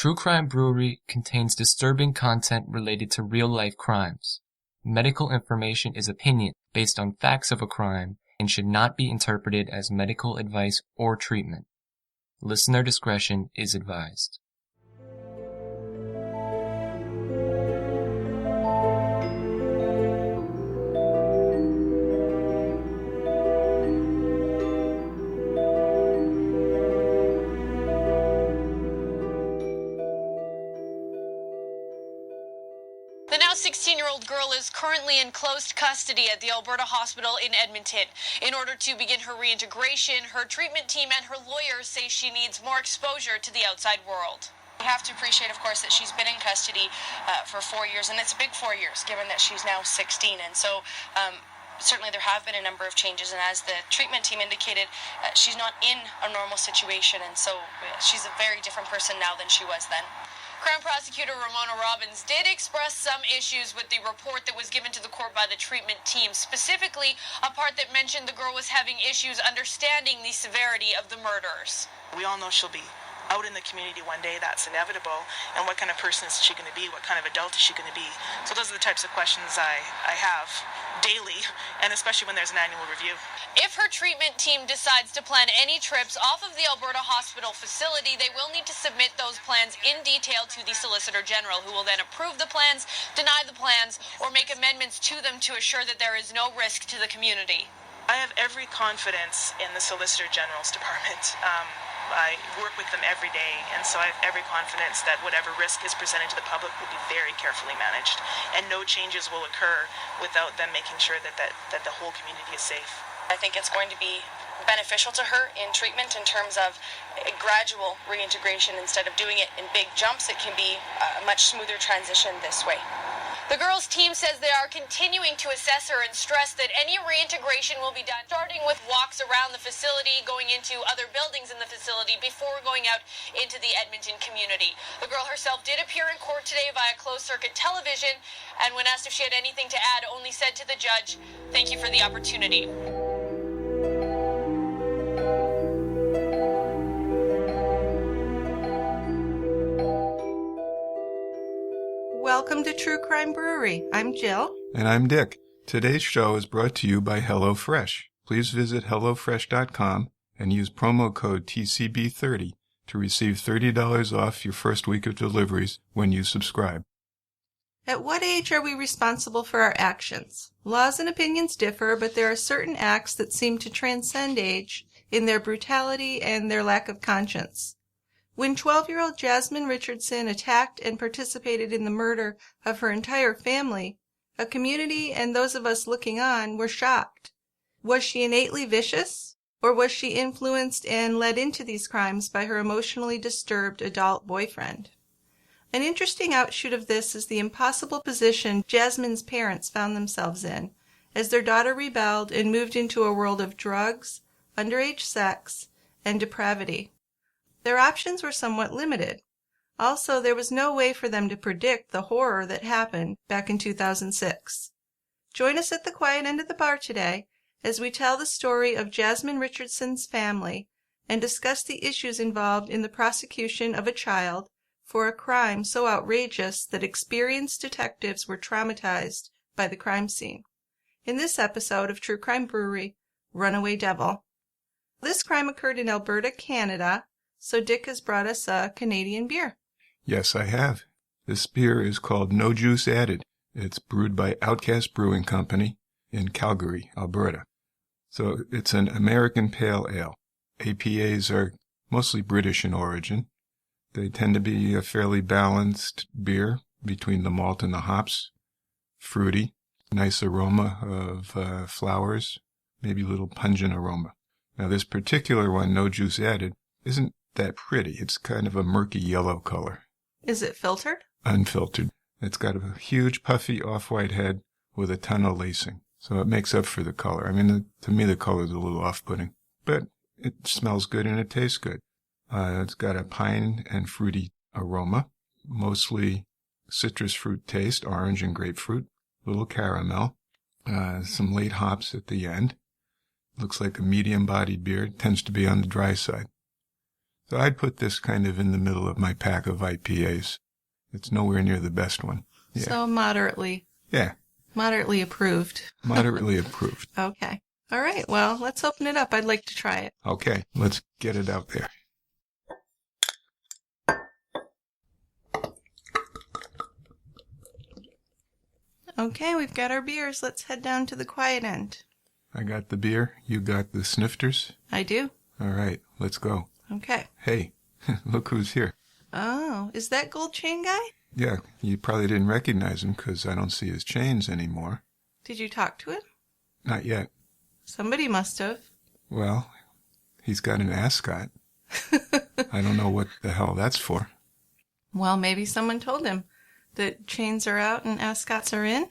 True Crime Brewery contains disturbing content related to real-life crimes. Medical information is opinion based on facts of a crime and should not be interpreted as medical advice or treatment. Listener discretion is advised. The now 16-year-old girl is currently in closed custody at the Alberta Hospital in Edmonton. In order to begin her reintegration, her treatment team and her lawyers say she needs more exposure to the outside world. We have to appreciate, of course, that she's been in custody for 4 years, and it's a big 4 years, given that she's now 16. And so certainly there have been a number of changes, and as the treatment team indicated, she's not in a normal situation, and so she's a very different person now than she was then. Crown Prosecutor Ramona Robbins did express some issues with the report that was given to the court by the treatment team, specifically a part that mentioned the girl was having issues understanding the severity of the murders. We all know she'll be out in the community one day. That's inevitable. And what kind of person is she going to be? What kind of adult is she going to be? So those are the types of questions I have daily, and especially when there's an annual review. If her treatment team decides to plan any trips off of the Alberta Hospital facility, they will need to submit those plans in detail to the Solicitor General, who will then approve the plans, deny the plans, or make amendments to them to assure that there is no risk to the community. I have every confidence in the Solicitor General's department. I work with them every day, and so I have every confidence that whatever risk is presented to the public will be very carefully managed, and no changes will occur without them making sure that the whole community is safe. I think it's going to be beneficial to her in treatment in terms of a gradual reintegration. Instead of doing it in big jumps, it can be a much smoother transition this way. The girls' team says they are continuing to assess her and stress that any reintegration will be done, starting with walks around the facility, going into other buildings in the facility before going out into the Edmonton community. The girl herself did appear in court today via closed-circuit television, and when asked if she had anything to add, only said to the judge, "Thank you for the opportunity." Welcome to True Crime Brewery. I'm Jill. And I'm Dick. Today's show is brought to you by HelloFresh. Please visit HelloFresh.com and use promo code TCB30 to receive $30 off your first week of deliveries when you subscribe. At what age are we responsible for our actions? Laws and opinions differ, but there are certain acts that seem to transcend age in their brutality and their lack of conscience. When 12-year-old Jasmine Richardson attacked and participated in the murder of her entire family, a community and those of us looking on were shocked. Was she innately vicious, or was she influenced and led into these crimes by her emotionally disturbed adult boyfriend? An interesting outshoot of this is the impossible position Jasmine's parents found themselves in, as their daughter rebelled and moved into a world of drugs, underage sex, and depravity. Their options were somewhat limited. Also, there was no way for them to predict the horror that happened back in 2006. Join us at the quiet end of the bar today as we tell the story of Jasmine Richardson's family and discuss the issues involved in the prosecution of a child for a crime so outrageous that experienced detectives were traumatized by the crime scene. In this episode of True Crime Brewery, Runaway Devil. This crime occurred in Alberta, Canada, so Dick has brought us a Canadian beer. Yes, I have. This beer is called No Juice Added. It's brewed by Outcast Brewing Company in Calgary, Alberta. So it's an American Pale Ale. APAs are mostly British in origin. They tend to be a fairly balanced beer between the malt and the hops. Fruity, nice aroma of flowers, maybe a little pungent aroma. Now this particular one, No Juice Added, isn't that pretty. It's kind of a murky yellow color. Is it filtered? Unfiltered. It's got a huge puffy off-white head with a ton of lacing. So it makes up for the color. I mean, to me the color is a little off-putting. But it smells good and it tastes good. It's got a pine and fruity aroma. Mostly citrus fruit taste, orange and grapefruit. Little caramel. Some late hops at the end. Looks like a medium-bodied beer. It tends to be on the dry side. So I'd put this kind of in the middle of my pack of IPAs. It's nowhere near the best one. Yeah. So moderately. Yeah. Moderately approved. Moderately approved. Okay. All right. Well, let's open it up. I'd like to try it. Okay. Let's get it out there. Okay, we've got our beers. Let's head down to the quiet end. I got the beer. You got the snifters? I do. All right. Let's go. Okay. Hey, look who's here. Oh, is that gold chain guy? Yeah, you probably didn't recognize him because I don't see his chains anymore. Did you talk to him? Not yet. Somebody must have. Well, he's got an ascot. I don't know what the hell that's for. Well, maybe someone told him that chains are out and ascots are in.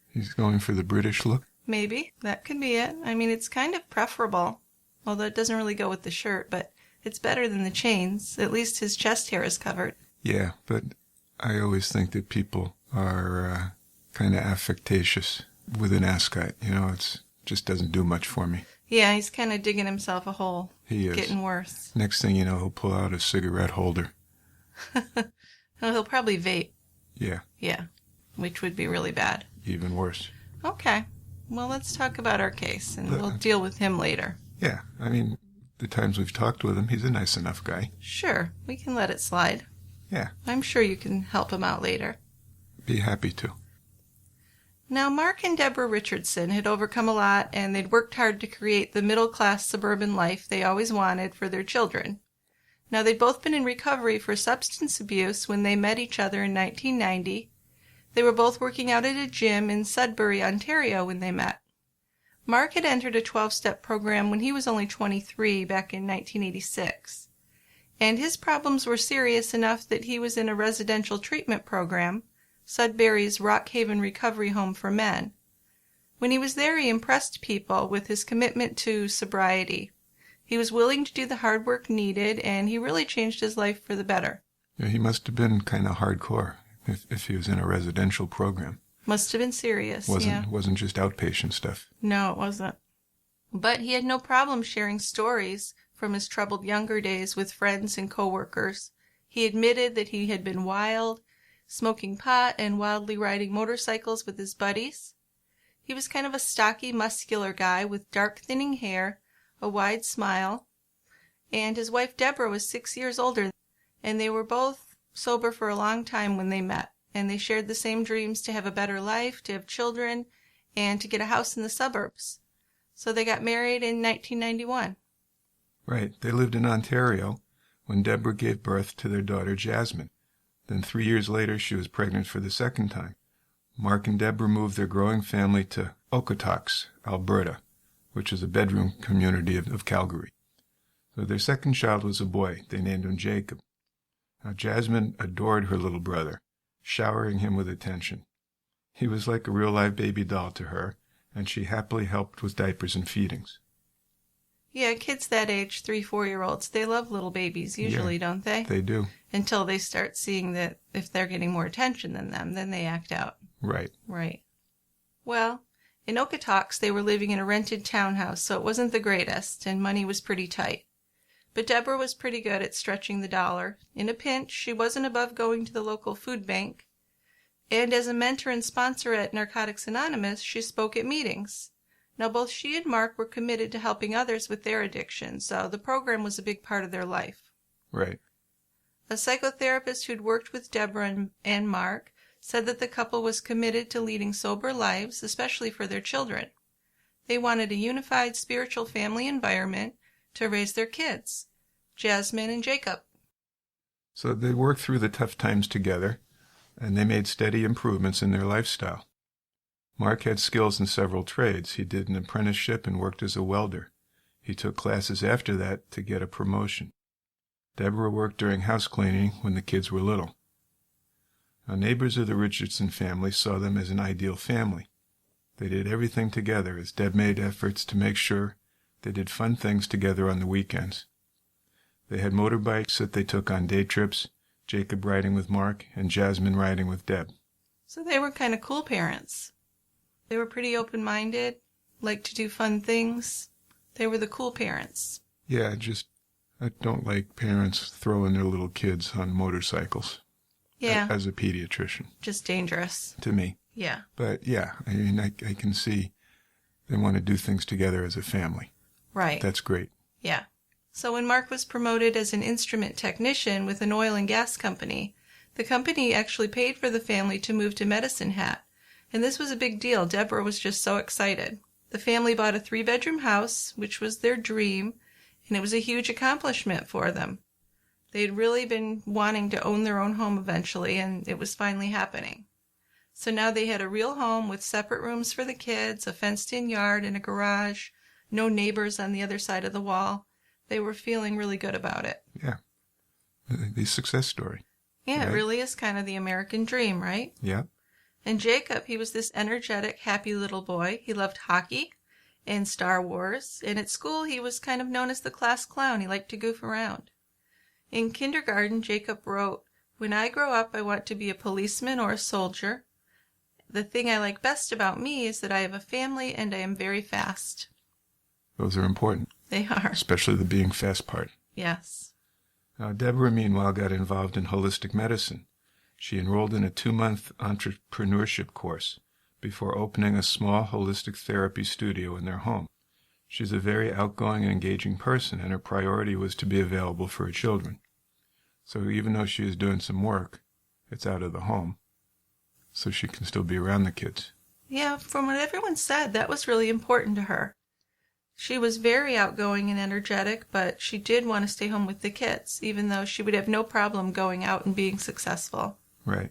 He's going for the British look? Maybe. That could be it. I mean, it's kind of preferable. Although it doesn't really go with the shirt, but it's better than the chains. At least his chest hair is covered. Yeah, but I always think that people are kind of affectatious with an ascot. You know, it just doesn't do much for me. Yeah, he's kind of digging himself a hole. He is. Getting worse. Next thing you know, he'll pull out a cigarette holder. He'll probably vape. Yeah. Yeah, which would be really bad. Even worse. Okay. Well, let's talk about our case, and we'll deal with him later. Yeah, I mean, the times we've talked with him, he's a nice enough guy. Sure, we can let it slide. Yeah. I'm sure you can help him out later. Be happy to. Now, Mark and Deborah Richardson had overcome a lot, and they'd worked hard to create the middle-class suburban life they always wanted for their children. Now, they'd both been in recovery for substance abuse when they met each other in 1990. They were both working out at a gym in Sudbury, Ontario when they met. Mark had entered a 12-step program when he was only 23 back in 1986. And his problems were serious enough that he was in a residential treatment program, Sudbury's Rockhaven Recovery Home for Men. When he was there, he impressed people with his commitment to sobriety. He was willing to do the hard work needed, and he really changed his life for the better. Yeah, he must have been kind of hardcore if he was in a residential program. Must have been serious, Wasn't just outpatient stuff. No, it wasn't. But he had no problem sharing stories from his troubled younger days with friends and coworkers. He admitted that he had been wild, smoking pot and wildly riding motorcycles with his buddies. He was kind of a stocky, muscular guy with dark, thinning hair, a wide smile, and his wife Deborah was 6 years older, and they were both sober for a long time when they met, and they shared the same dreams to have a better life, to have children, and to get a house in the suburbs. So they got married in 1991. Right. They lived in Ontario when Deborah gave birth to their daughter Jasmine. Then 3 years later, she was pregnant for the second time. Mark and Deborah moved their growing family to Okotoks, Alberta, which is a bedroom community of Calgary. So their second child was a boy. They named him Jacob. Now, Jasmine adored her little brother, showering him with attention. He was like a real live baby doll to her, and she happily helped with diapers and feedings. Yeah, kids that age, 3-4-year-olds, they love little babies usually, don't they? They do. Until they start seeing that if they're getting more attention than them, then they act out. Right. Right. Well, in Okotoks, they were living in a rented townhouse, so it wasn't the greatest, and money was pretty tight. But Deborah was pretty good at stretching the dollar. In a pinch, she wasn't above going to the local food bank. And as a mentor and sponsor at Narcotics Anonymous, she spoke at meetings. Now, both she and Mark were committed to helping others with their addiction, so the program was a big part of their life. Right. A psychotherapist who'd worked with Deborah and Mark said that the couple was committed to leading sober lives, especially for their children. They wanted a unified spiritual family environment to raise their kids, Jasmine and Jacob. So they worked through the tough times together, and they made steady improvements in their lifestyle. Mark had skills in several trades. He did an apprenticeship and worked as a welder. He took classes after that to get a promotion. Deborah worked during house cleaning when the kids were little. Now, neighbors of the Richardson family saw them as an ideal family. They did everything together as Deb made efforts to make sure they did fun things together on the weekends. They had motorbikes that they took on day trips, Jacob riding with Mark and Jasmine riding with Deb. So they were kind of cool parents. They were pretty open-minded, liked to do fun things. They were the cool parents. Yeah, just I don't like parents throwing their little kids on motorcycles. Yeah. As a pediatrician. Just dangerous. To me. Yeah. But yeah, I mean, I can see they want to do things together as a family. Right. That's great. Yeah. So when Mark was promoted as an instrument technician with an oil and gas company, the company actually paid for the family to move to Medicine Hat. And this was a big deal. Deborah was just so excited. The family bought a 3-bedroom house, which was their dream, and it was a huge accomplishment for them. They'd really been wanting to own their own home eventually, and it was finally happening. So now they had a real home with separate rooms for the kids, a fenced-in yard, and a garage, no neighbors on the other side of the wall. They were feeling really good about it. Yeah. The success story. Yeah, right? It really is kind of the American dream, right? Yeah. And Jacob, he was this energetic, happy little boy. He loved hockey and Star Wars, and at school he was kind of known as the class clown. He liked to goof around. In kindergarten, Jacob wrote, "When I grow up, I want to be a policeman or a soldier. The thing I like best about me is that I have a family and I am very fast." Those are important. They are. Especially the being fast part. Yes. Now, Deborah, meanwhile, got involved in holistic medicine. She enrolled in a 2-month entrepreneurship course before opening a small holistic therapy studio in their home. She's a very outgoing and engaging person, and her priority was to be available for her children. So even though she is doing some work, it's out of the home, so she can still be around the kids. Yeah, from what everyone said, that was really important to her. She was very outgoing and energetic, but she did want to stay home with the kids, even though she would have no problem going out and being successful. Right.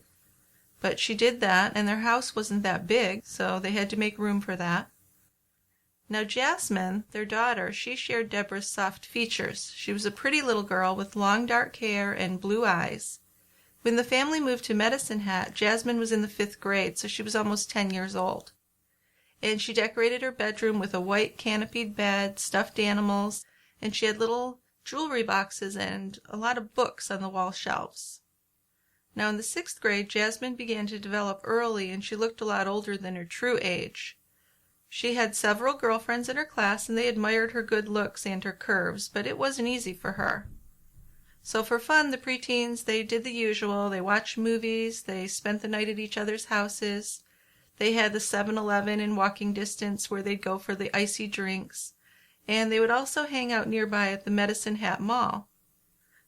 But she did that, and their house wasn't that big, so they had to make room for that. Now Jasmine, their daughter, she shared Deborah's soft features. She was a pretty little girl with long dark hair and blue eyes. When the family moved to Medicine Hat, Jasmine was in the 5th grade, so she was almost 10 years old. And she decorated her bedroom with a white canopied bed, stuffed animals, and she had little jewelry boxes and a lot of books on the wall shelves. Now in the 6th grade, Jasmine began to develop early, and she looked a lot older than her true age. She had several girlfriends in her class, and they admired her good looks and her curves, but it wasn't easy for her. So for fun, the preteens, they did the usual. They watched movies, they spent the night at each other's houses. They had the 7-Eleven in walking distance where they'd go for the icy drinks, and they would also hang out nearby at the Medicine Hat Mall.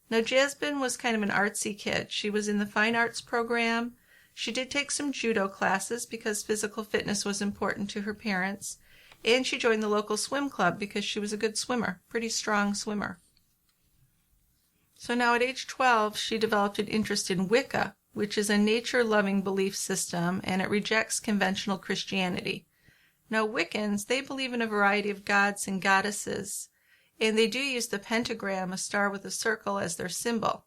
Now Jasmine was kind of an artsy kid. She was in the fine arts program. She did take some judo classes because physical fitness was important to her parents, and she joined the local swim club because she was a good swimmer, pretty strong swimmer. So now at age 12, she developed an interest in Wicca, which is a nature-loving belief system, and it rejects conventional Christianity. Now Wiccans, they believe in a variety of gods and goddesses, and they do use the pentagram, a star with a circle, as their symbol.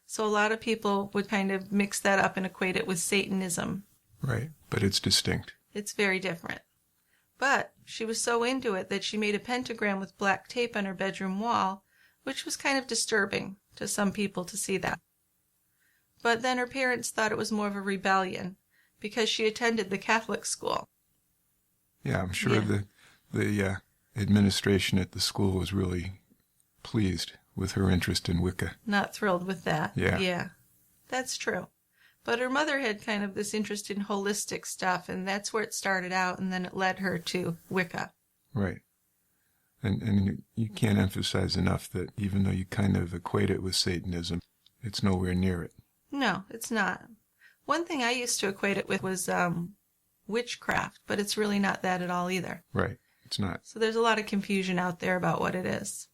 So a lot of people would kind of mix that up and equate it with Satanism. Right, but it's distinct. It's very different. But she was so into it that she made a pentagram with black tape on her bedroom wall, which was kind of disturbing to some people to see that. But then her parents thought it was more of a rebellion because she attended the Catholic school. Yeah, I'm sure the administration at the school was really pleased with her interest in Wicca. Not thrilled with that. Yeah. That's true. But her mother had kind of this interest in holistic stuff, and that's where it started out, and then it led her to Wicca. Right. And you can't emphasize enough that even though you kind of equate it with Satanism, it's nowhere near it. No, it's not. One thing I used to equate it with was witchcraft, but it's really not that at all either. Right, it's not. So there's a lot of confusion out there about what it is.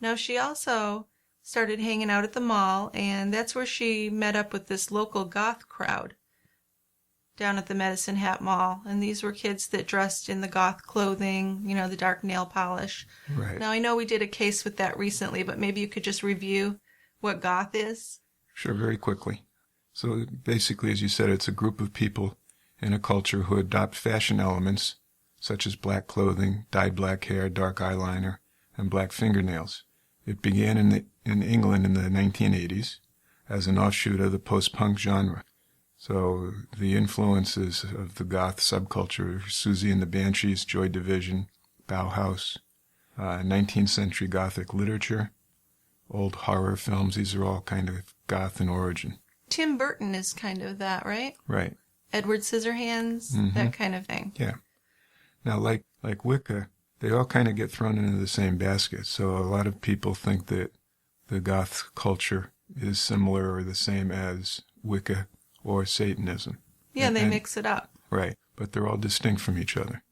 Now she also started hanging out at the mall, and that's where she met up with this local goth crowd down at the Medicine Hat Mall. And these were kids that dressed in the goth clothing, you know, the dark nail polish. Right. Now I know we did a case with that recently, but maybe you could just review what goth is. Sure, very quickly. So basically, as you said, it's a group of people in a culture who adopt fashion elements such as black clothing, dyed black hair, dark eyeliner, and black fingernails. It began in England in the 1980s as an offshoot of the post-punk genre. So the influences of the goth subculture, Susie and the Banshees, Joy Division, Bauhaus, 19th century Gothic literature, old horror films. These are all kind of goth in origin. Tim Burton is kind of that, right? Right. Edward Scissorhands, that kind of thing. Yeah. Now, like Wicca, they all kind of get thrown into the same basket. So a lot of people think that the goth culture is similar or the same as Wicca or Satanism. Yeah, they mix it up. Right. But they're all distinct from each other.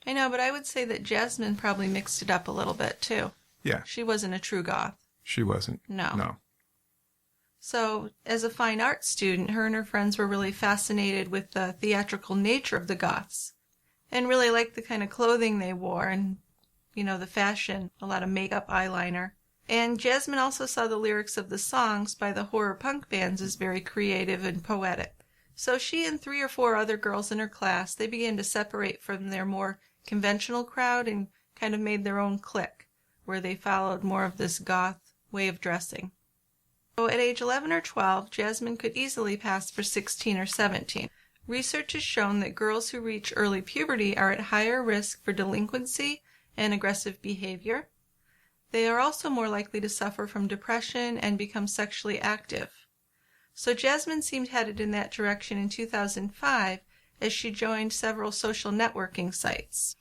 I know, but I would say that Jasmine probably mixed it up a little bit, too. Yeah. She wasn't a true goth. She wasn't. No. So, as a fine arts student, her and her friends were really fascinated with the theatrical nature of the goths and really liked the kind of clothing they wore and, the fashion, a lot of makeup, eyeliner. And Jasmine also saw the lyrics of the songs by the horror punk bands as very creative and poetic. So she and 3 or 4 other girls in her class, they began to separate from their more conventional crowd and kind of made their own clique, where they followed more of this goth way of dressing. So at age 11 or 12, Jasmine could easily pass for 16 or 17. Research has shown that girls who reach early puberty are at higher risk for delinquency and aggressive behavior. They are also more likely to suffer from depression and become sexually active. So Jasmine seemed headed in that direction in 2005 as she joined several social networking sites.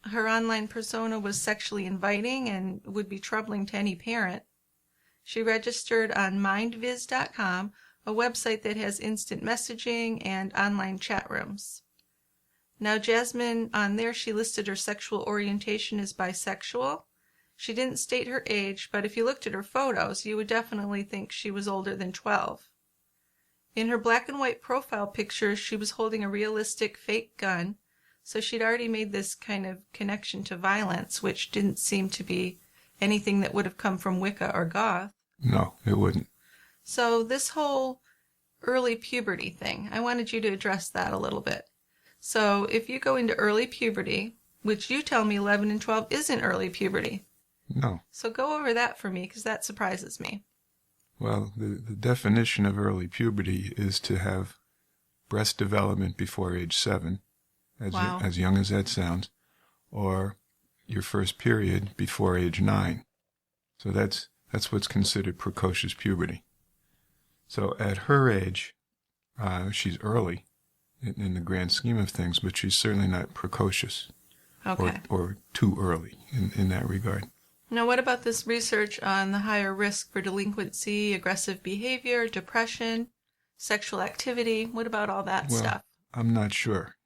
Her online persona was sexually inviting and would be troubling to any parent. She registered on mindviz.com, a website that has instant messaging and online chat rooms. Now Jasmine, on there she listed her sexual orientation as bisexual. She didn't state her age, but if you looked at her photos, you would definitely think she was older than 12. In her black and white profile picture, she was holding a realistic fake gun, so she'd already made this kind of connection to violence, which didn't seem to be anything that would have come from Wicca or Goth. No, it wouldn't. So this whole early puberty thing, I wanted you to address that a little bit. So if you go into early puberty, which you tell me 11 and 12 isn't early puberty. No. So go over that for me, because that surprises me. Well, the definition of early puberty is to have breast development before age 7, as young as that sounds, or your first period before age 9. So that's what's considered precocious puberty. So at her age, she's early in the grand scheme of things, but she's certainly not precocious or too early in that regard. Now, what about this research on the higher risk for delinquency, aggressive behavior, depression, sexual activity? What about all that stuff? I'm not sure.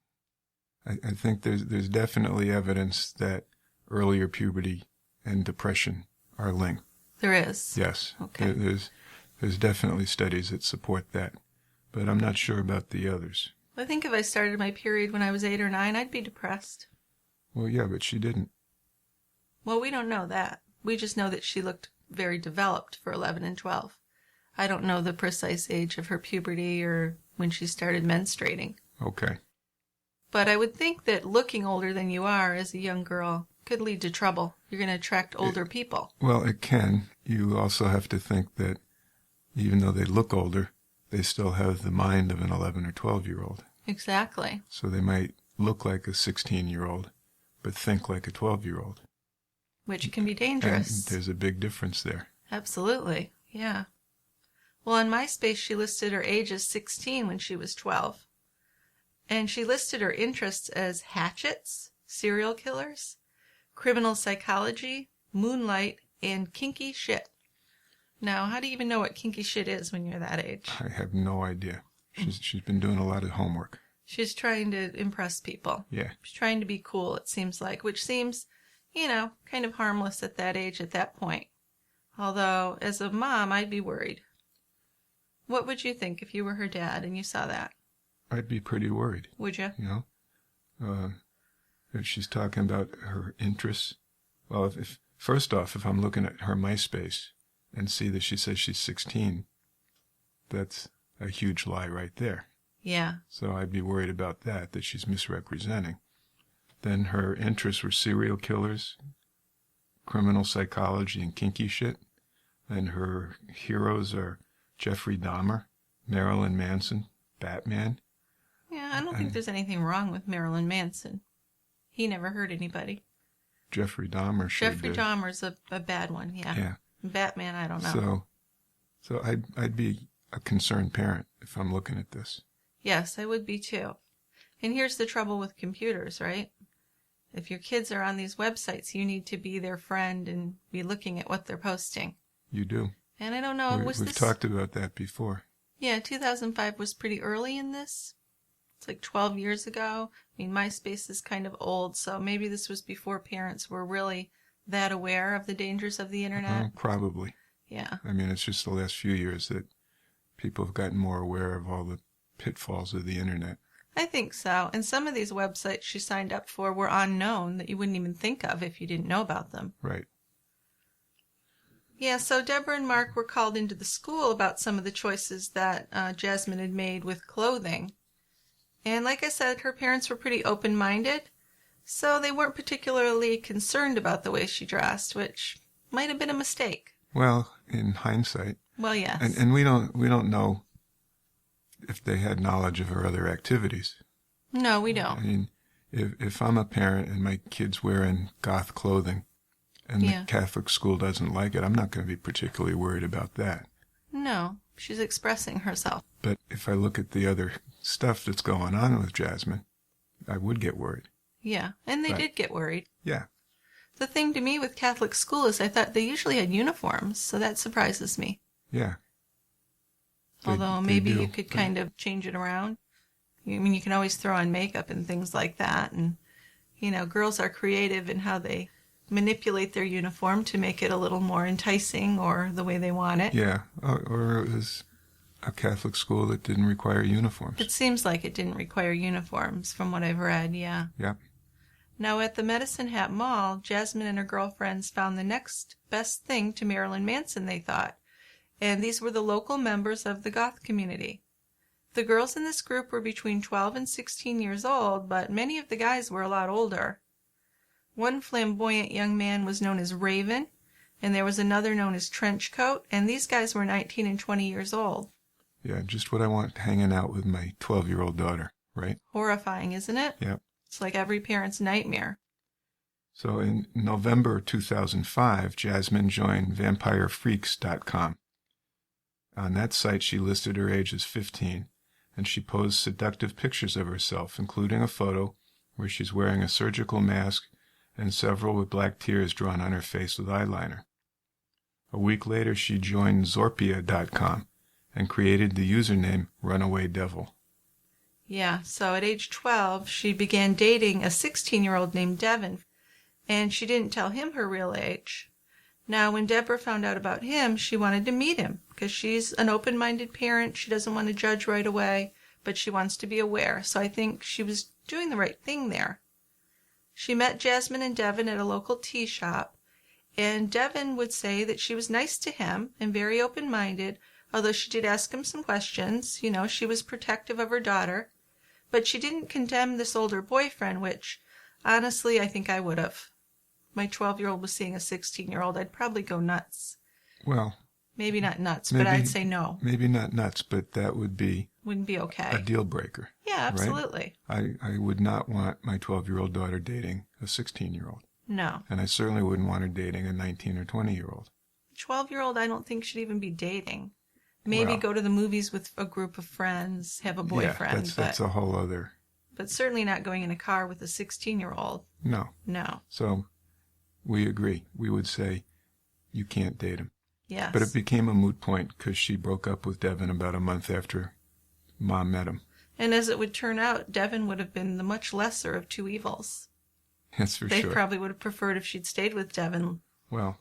I think there's definitely evidence that earlier puberty and depression are linked. There is? Yes. Okay. There's definitely studies that support that, but I'm not sure about the others. I think if I started my period when I was 8 or 9, I'd be depressed. Well, yeah, but she didn't. Well, we don't know that. We just know that she looked very developed for 11 and 12. I don't know the precise age of her puberty or when she started menstruating. Okay. But I would think that looking older than you are as a young girl could lead to trouble. You're going to attract older people. Well, it can. You also have to think that even though they look older, they still have the mind of an 11 or 12-year-old. Exactly. So they might look like a 16-year-old, but think like a 12-year-old. Which can be dangerous. And there's a big difference there. Absolutely, yeah. Well, on MySpace, she listed her age as 16 when she was 12. And she listed her interests as hatchets, serial killers, criminal psychology, moonlight, and kinky shit. Now, how do you even know what kinky shit is when you're that age? I have no idea. She's been doing a lot of homework. She's trying to impress people. Yeah. She's trying to be cool, it seems like, which seems, kind of harmless at that age, at that point. Although, as a mom, I'd be worried. What would you think if you were her dad and you saw that? I'd be pretty worried. Would you? If she's talking about her interests. Well, first off, if I'm looking at her MySpace and see that she says she's 16, that's a huge lie right there. Yeah. So I'd be worried about that she's misrepresenting. Then her interests were serial killers, criminal psychology, and kinky shit. And her heroes are Jeffrey Dahmer, Marilyn Manson, Batman. Yeah, I don't think there's anything wrong with Marilyn Manson. He never hurt anybody. Jeffrey Dahmer sure Jeffrey did. Dahmer's a bad one, yeah. Yeah. Batman, I don't know. So I'd be a concerned parent if I'm looking at this. Yes, I would be too. And here's the trouble with computers, right? If your kids are on these websites, you need to be their friend and be looking at what they're posting. You do. And I don't know, We've talked about that before. Yeah, 2005 was pretty early in this. It's like 12 years ago. I mean, MySpace is kind of old, so maybe this was before parents were really that aware of the dangers of the internet. Probably. Yeah. I mean, it's just the last few years that people have gotten more aware of all the pitfalls of the internet. I think so. And some of these websites she signed up for were unknown that you wouldn't even think of if you didn't know about them. Right. Yeah, so Deborah and Mark were called into the school about some of the choices that Jasmine had made with clothing. And like I said, her parents were pretty open-minded, so they weren't particularly concerned about the way she dressed, which might have been a mistake. Well, in hindsight. Well, yes. And we don't know if they had knowledge of her other activities. No, we don't. I mean, if I'm a parent and my kid's wearing goth clothing and the Catholic school doesn't like it, I'm not going to be particularly worried about that. No, she's expressing herself. But if I look at the other stuff that's going on with Jasmine, I would get worried. Yeah, and they did get worried. Yeah. The thing to me with Catholic school is I thought they usually had uniforms, so that surprises me. Yeah. Although maybe you could kind of change it around. I mean, you can always throw on makeup and things like that. And, you know, girls are creative in how they manipulate their uniform to make it a little more enticing or the way they want it. Yeah. Or it was a Catholic school that didn't require uniforms. It seems like it didn't require uniforms from what I've read, yeah. Yeah. Now, at the Medicine Hat Mall, Jasmine and her girlfriends found the next best thing to Marilyn Manson, they thought. And these were the local members of the goth community. The girls in this group were between 12 and 16 years old, but many of the guys were a lot older. One flamboyant young man was known as Raven, and there was another known as Trenchcoat, and these guys were 19 and 20 years old. Yeah, just what I want hanging out with my 12-year-old daughter, right? Horrifying, isn't it? Yep. It's like every parent's nightmare. So in November 2005, Jasmine joined VampireFreaks.com. On that site, she listed her age as 15, and she posed seductive pictures of herself, including a photo where she's wearing a surgical mask and several with black tears drawn on her face with eyeliner. A week later, she joined Zorpia.com and created the username Runaway Devil. Yeah, so at age 12, she began dating a 16-year-old named Devin, and she didn't tell him her real age. Now, when Deborah found out about him, she wanted to meet him, because she's an open-minded parent. She doesn't want to judge right away, but she wants to be aware. So I think she was doing the right thing there. She met Jasmine and Devin at a local tea shop, and Devin would say that she was nice to him and very open-minded, although she did ask him some questions. You know, she was protective of her daughter, but she didn't condemn this older boyfriend, which, honestly, I think I would have. My 12-year-old was seeing a 16-year-old, I'd probably go nuts. Well, maybe not nuts, but I'd say no. Maybe not nuts, but that wouldn't be okay. A deal breaker. Yeah, absolutely. Right? I would not want my 12-year-old daughter dating a 16-year-old. No. And I certainly wouldn't want her dating a 19 or 20-year-old. 12-year-old I don't think should even be dating. Maybe go to the movies with a group of friends, have a boyfriend. Yeah, that's a whole other... But certainly not going in a car with a 16-year-old. No. No. So we agree. We would say you can't date him. Yes. But it became a moot point because she broke up with Devin about a month after Mom met him. And as it would turn out, Devin would have been the much lesser of two evils. That's for sure. They probably would have preferred if she'd stayed with Devin. Well,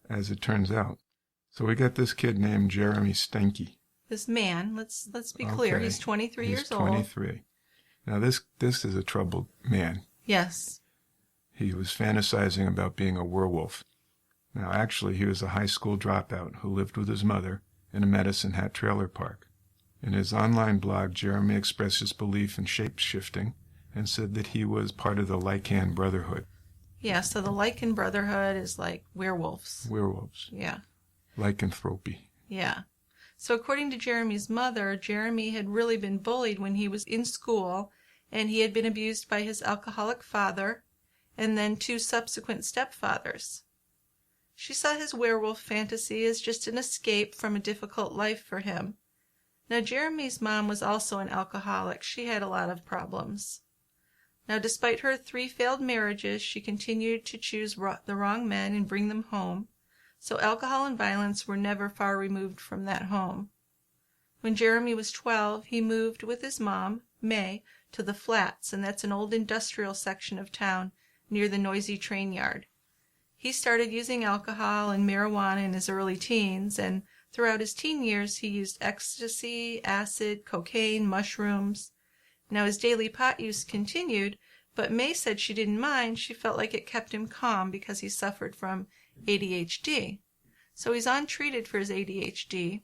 as it turns out. So we got this kid named Jeremy Steinke. This man, let's be clear, he's 23 years old. He's 23. Now this is a troubled man. Yes. He was fantasizing about being a werewolf. Now actually he was a high school dropout who lived with his mother in a Medicine Hat trailer park. In his online blog, Jeremy expressed his belief in shape-shifting and said that he was part of the Lycan Brotherhood. Yeah, so the Lycan Brotherhood is like werewolves. Werewolves. Yeah. Lycanthropy. Yeah. So according to Jeremy's mother, Jeremy had really been bullied when he was in school, and he had been abused by his alcoholic father and then two subsequent stepfathers. She saw his werewolf fantasy as just an escape from a difficult life for him. Now, Jeremy's mom was also an alcoholic. She had a lot of problems. Now, despite her 3 failed marriages, she continued to choose the wrong men and bring them home, so alcohol and violence were never far removed from that home. When Jeremy was 12, he moved with his mom, May, to the Flats, and that's an old industrial section of town near the noisy train yard. He started using alcohol and marijuana in his early teens, and throughout his teen years he used ecstasy, acid, cocaine, mushrooms. Now his daily pot use continued, but May said she didn't mind. She felt like it kept him calm because he suffered from ADHD. So he's untreated for his ADHD.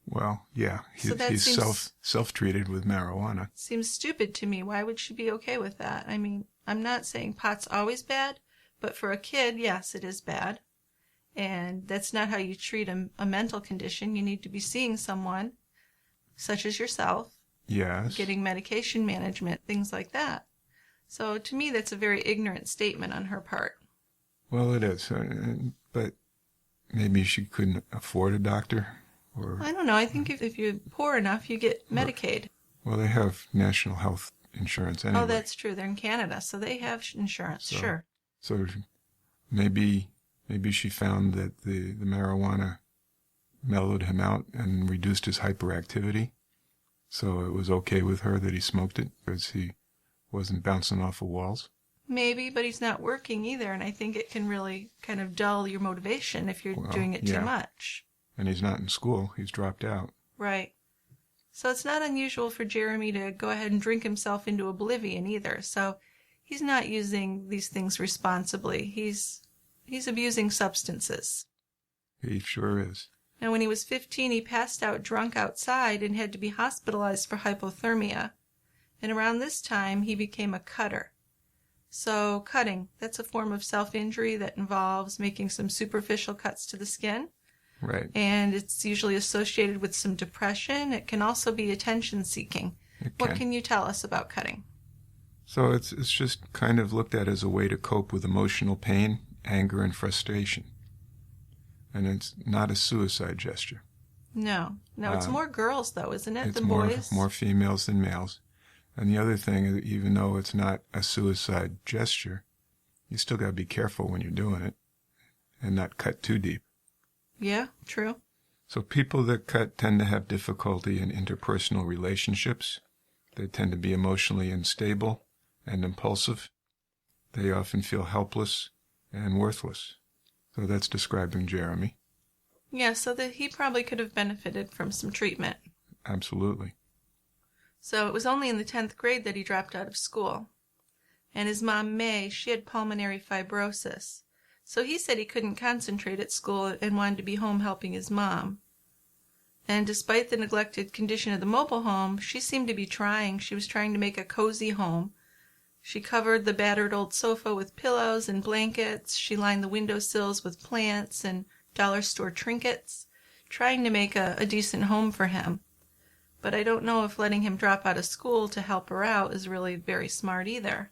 Well, yeah, So that he's seems- self-treated with marijuana. Seems stupid to me. Why would she be okay with that? I mean, I'm not saying pot's always bad, but for a kid, yes, it is bad. And that's not how you treat a mental condition. You need to be seeing someone, such as yourself, Yes. getting medication management, things like that. So to me, that's a very ignorant statement on her part. Well, it is. But maybe she couldn't afford a doctor. Or I don't know. I think if you're poor enough, you get Medicaid. well, they have national health insurance anyway. Oh, that's true. They're in Canada, so they have insurance. So- Sure. So maybe she found that the marijuana mellowed him out and reduced his hyperactivity. So it was okay with her that he smoked it because he wasn't bouncing off of walls. Maybe, but he's not working either, and I think it can really kind of dull your motivation if you're Well, doing it yeah. too much. And he's not in school. He's dropped out. Right. So it's not unusual for Jeremy to go ahead and drink himself into oblivion either. So he's not using these things responsibly. He's abusing substances. He sure is. Now, when he was 15, he passed out drunk outside and had to be hospitalized for hypothermia. And around this time, he became a cutter. So cutting, that's a form of self-injury that involves making some superficial cuts to the skin. Right. And it's usually associated with some depression. It can also be attention-seeking. What can you tell us about cutting? So it's just kind of looked at as a way to cope with emotional pain, anger, and frustration. And it's not a suicide gesture. No, it's more girls, though, isn't it, It's than boys? more females than males. And the other thing is, even though it's not a suicide gesture, you still got to be careful when you're doing it and not cut too deep. Yeah, true. So people that cut tend to have difficulty in interpersonal relationships. They tend to be emotionally unstable and impulsive. They often feel helpless and worthless. So that's describing Jeremy. Yeah, so that he probably could have benefited from some treatment. Absolutely. So it was only in the 10th grade that he dropped out of school. And his mom, May, she had pulmonary fibrosis. So he said he couldn't concentrate at school and wanted to be home helping his mom. And despite the neglected condition of the mobile home, she seemed to be trying. She was trying to make a cozy home. She covered the battered old sofa with pillows and blankets. She lined the windowsills with plants and dollar store trinkets, trying to make a decent home for him. But I don't know if letting him drop out of school to help her out is really very smart either.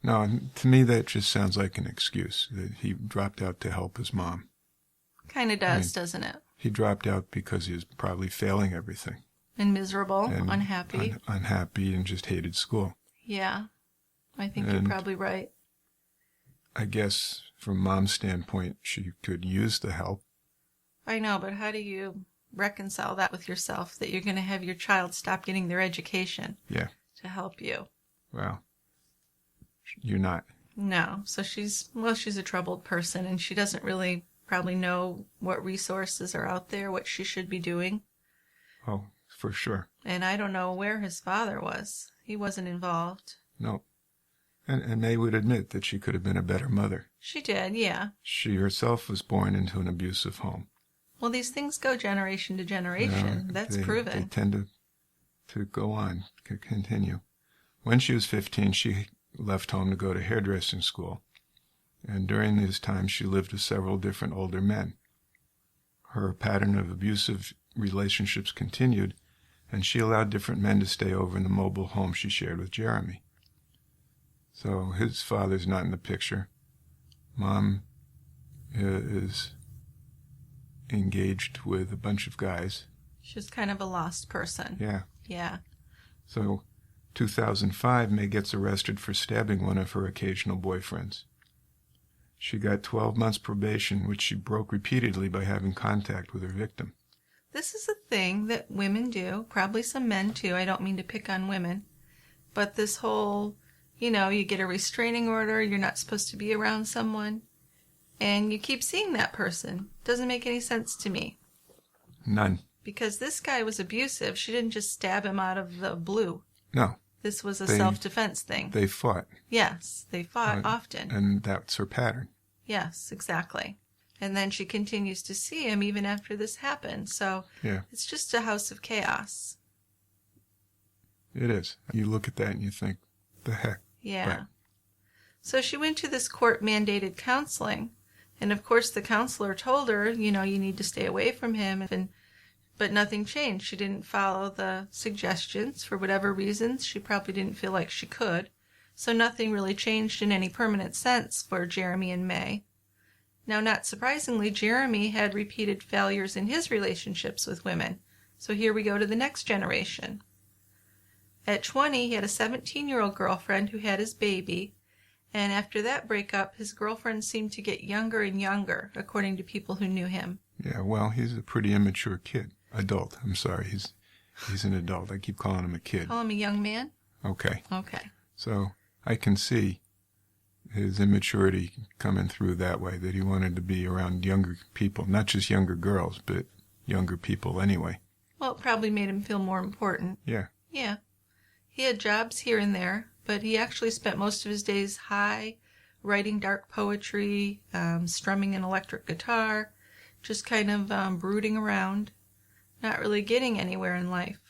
No, to me that just sounds like an excuse, that he dropped out to help his mom. Kind of does, doesn't it? He dropped out because he was probably failing everything. And miserable, And unhappy. Unhappy and just hated school. Yeah, I think you're And probably right. I guess from Mom's standpoint, she could use the help. I know, but how do you reconcile that with yourself, that you're going to have your child stop getting their education to help you? Well, you're not. No. So she's a troubled person, and she doesn't really probably know what resources are out there, what she should be doing. Oh, for sure. And I don't know where his father was. He wasn't involved. No. And May would admit that she could have been a better mother. She did, yeah. She herself was born into an abusive home. Well, these things go generation to generation. That's proven. They tend to go on, to continue. When she was 15, she left home to go to hairdressing school. And during this time, she lived with several different older men. Her pattern of abusive relationships continued, and she allowed different men to stay over in the mobile home she shared with Jeremy. So his father's not in the picture. Mom is engaged with a bunch of guys. She's kind of a lost person. Yeah. Yeah. So 2005, May gets arrested for stabbing one of her occasional boyfriends. She got 12 months probation, which she broke repeatedly by having contact with her victim. This is a thing that women do, probably some men too. I don't mean to pick on women. But this whole, you get a restraining order, you're not supposed to be around someone, and you keep seeing that person. Doesn't make any sense to me. None. Because this guy was abusive. She didn't just stab him out of the blue. No. This was a self-defense thing. They fought. Yes, they fought often. And that's her pattern. Yes, exactly. And then she continues to see him even after this happened. So It's just a house of chaos. It is. You look at that and you think, the heck? Yeah. Right. So she went to this court-mandated counseling. And of course the counselor told her, you need to stay away from him. But nothing changed. She didn't follow the suggestions for whatever reasons. She probably didn't feel like she could. So nothing really changed in any permanent sense for Jeremy and May. Now, not surprisingly, Jeremy had repeated failures in his relationships with women. So here we go to the next generation. At 20, he had a 17-year-old girlfriend who had his baby. And after that breakup, his girlfriend seemed to get younger and younger, according to people who knew him. Yeah, well, he's a pretty immature kid. Adult. I'm sorry. He's an adult. I keep calling him a kid. Call him a young man? Okay. Okay. So I can see his immaturity coming through that way, that he wanted to be around younger people, not just younger girls, but younger people anyway. Well, it probably made him feel more important. Yeah. Yeah. He had jobs here and there, but he actually spent most of his days high, writing dark poetry, strumming an electric guitar, just kind of brooding around, not really getting anywhere in life.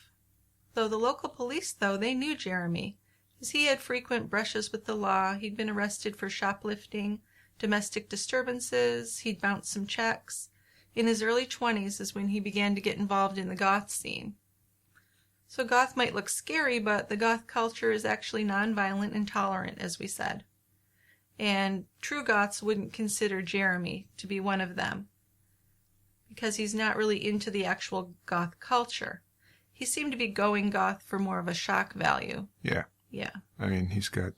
Though the local police, they knew Jeremy, as he had frequent brushes with the law. He'd been arrested for shoplifting, domestic disturbances, he'd bounced some checks. In his early 20s is when he began to get involved in the goth scene. So goth might look scary, but the goth culture is actually nonviolent and tolerant, as we said. And true goths wouldn't consider Jeremy to be one of them, because he's not really into the actual goth culture. He seemed to be going goth for more of a shock value. Yeah. Yeah. I mean, he's got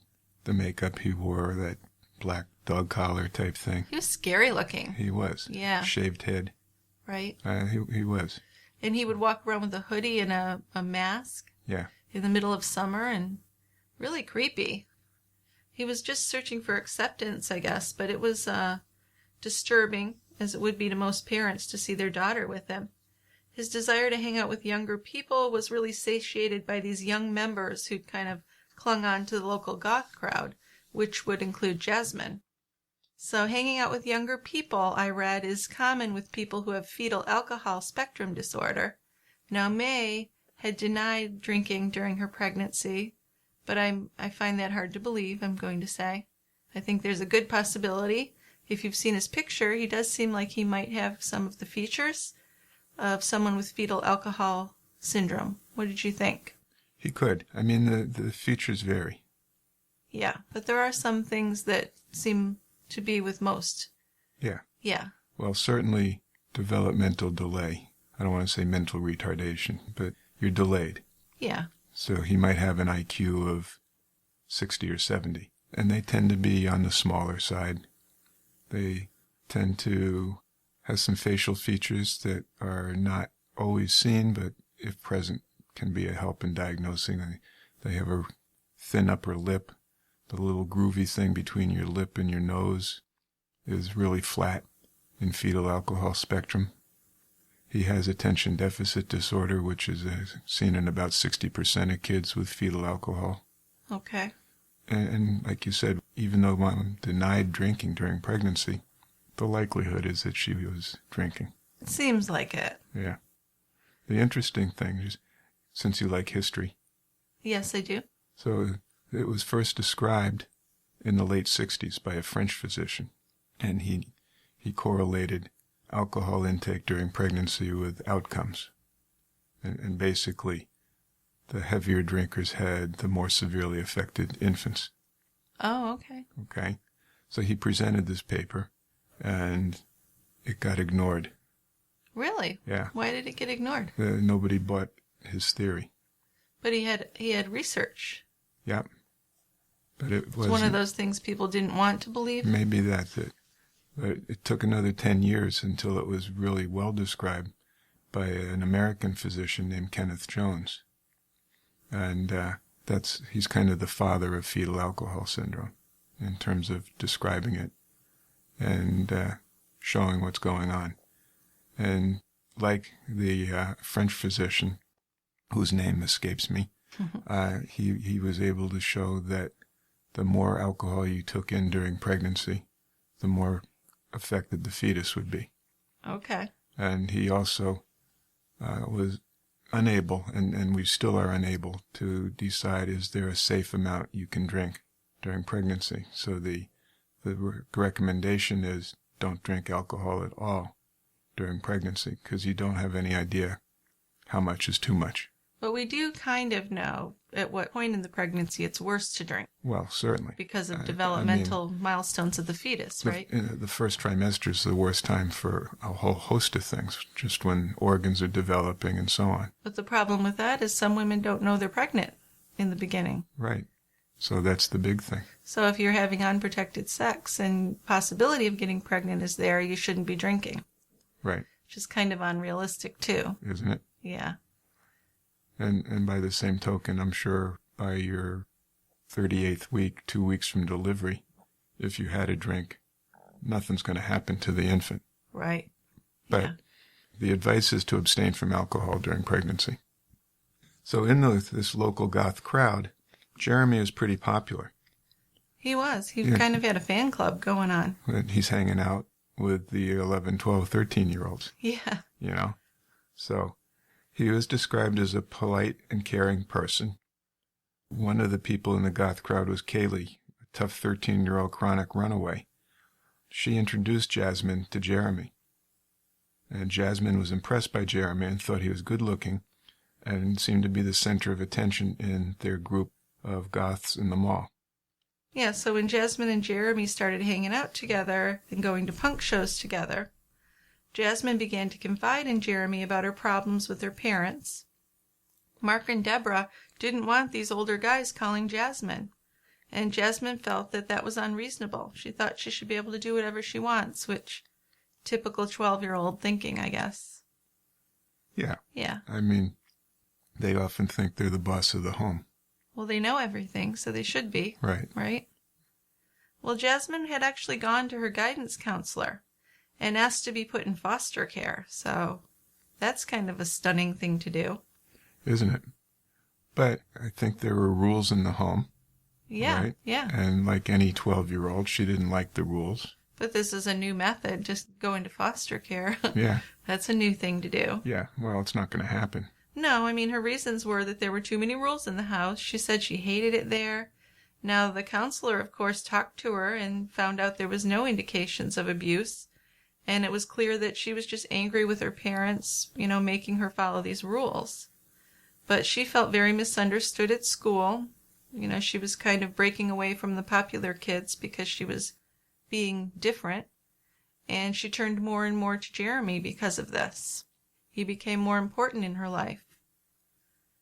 the makeup he wore, that black dog collar type thing. He was scary looking. He was. Yeah. Shaved head. Right. He was. And he would walk around with a hoodie and a mask. Yeah. In the middle of summer, and really creepy. He was just searching for acceptance, I guess, but it was disturbing, as it would be to most parents, to see their daughter with him. His desire to hang out with younger people was really satiated by these young members who'd kind of clung on to the local goth crowd, which would include Jasmine. So hanging out with younger people, I read, is common with people who have fetal alcohol spectrum disorder. Now, May had denied drinking during her pregnancy, but I find that hard to believe, I'm going to say. I think there's a good possibility. If you've seen his picture, he does seem like he might have some of the features of someone with fetal alcohol syndrome. What did you think? He could. I mean, the features vary. Yeah, but there are some things that seem to be with most. Yeah. Yeah. Well, certainly developmental delay. I don't want to say mental retardation, but you're delayed. Yeah. So he might have an IQ of 60 or 70, and they tend to be on the smaller side. They tend to have some facial features that are not always seen, but if present, can be a help in diagnosing. They have a thin upper lip. The little groovy thing between your lip and your nose is really flat in fetal alcohol spectrum. He has attention deficit disorder, which is seen in about 60% of kids with fetal alcohol. Okay. And like you said, even though mom denied drinking during pregnancy, the likelihood is that she was drinking. It seems like it. Yeah. The interesting thing is, since you like history. Yes, I do. So it was first described in the late 60s by a French physician, and he correlated alcohol intake during pregnancy with outcomes. And basically, the heavier drinkers had the more severely affected infants. Oh, okay. Okay? So he presented this paper and it got ignored. Really? Yeah. Why did it get ignored? Nobody bought his theory. But he had research. Yep. But it was It's one of those things people didn't want to believe. Maybe that's it. But it took another 10 years until it was really well described by an American physician named Kenneth Jones. And he's kind of the father of fetal alcohol syndrome in terms of describing it and showing what's going on. And like the French physician, whose name escapes me, he was able to show that the more alcohol you took in during pregnancy, the more affected the fetus would be. Okay. And he also was unable, and we still are unable, to decide is there a safe amount you can drink during pregnancy. So the recommendation is don't drink alcohol at all during pregnancy because you don't have any idea how much is too much. But we do kind of know at what point in the pregnancy it's worse to drink. Well, certainly. Because of developmental milestones of the fetus, right? The first trimester is the worst time for a whole host of things, just when organs are developing and so on. But the problem with that is some women don't know they're pregnant in the beginning. Right. So that's the big thing. So if you're having unprotected sex and possibility of getting pregnant is there, you shouldn't be drinking. Right. Which is kind of unrealistic, too. Isn't it? Yeah. And by the same token, I'm sure by your 38th week, 2 weeks from delivery, if you had a drink, nothing's going to happen to the infant. Right. But the advice is to abstain from alcohol during pregnancy. So in this local goth crowd, Jeremy is pretty popular. He was. He kind of had a fan club going on. He's hanging out with the 11, 12, 13-year-olds. Yeah. You know? So he was described as a polite and caring person. One of the people in the goth crowd was Kaylee, a tough 13-year-old chronic runaway. She introduced Jasmine to Jeremy. And Jasmine was impressed by Jeremy and thought he was good-looking and seemed to be the center of attention in their group of goths in the mall. Yeah, so when Jasmine and Jeremy started hanging out together and going to punk shows together, Jasmine began to confide in Jeremy about her problems with her parents. Mark and Deborah didn't want these older guys calling Jasmine, and Jasmine felt that that was unreasonable. She thought she should be able to do whatever she wants, which typical 12-year-old thinking, I guess. Yeah. Yeah. I mean, they often think they're the boss of the home. Well, they know everything, so they should be. Right. Right? Well, Jasmine had actually gone to her guidance counselor and asked to be put in foster care, so that's kind of a stunning thing to do. Isn't it? But I think there were rules in the home. Yeah, right? yeah. And like any 12-year-old, she didn't like the rules. But this is a new method, just go into foster care. Yeah. That's a new thing to do. Yeah, well, it's not going to happen. No, I mean, her reasons were that there were too many rules in the house. She said she hated it there. Now, the counselor, of course, talked to her and found out there was no indications of abuse. And it was clear that she was just angry with her parents, making her follow these rules. But she felt very misunderstood at school. She was kind of breaking away from the popular kids because she was being different. And she turned more and more to Jeremy because of this. He became more important in her life.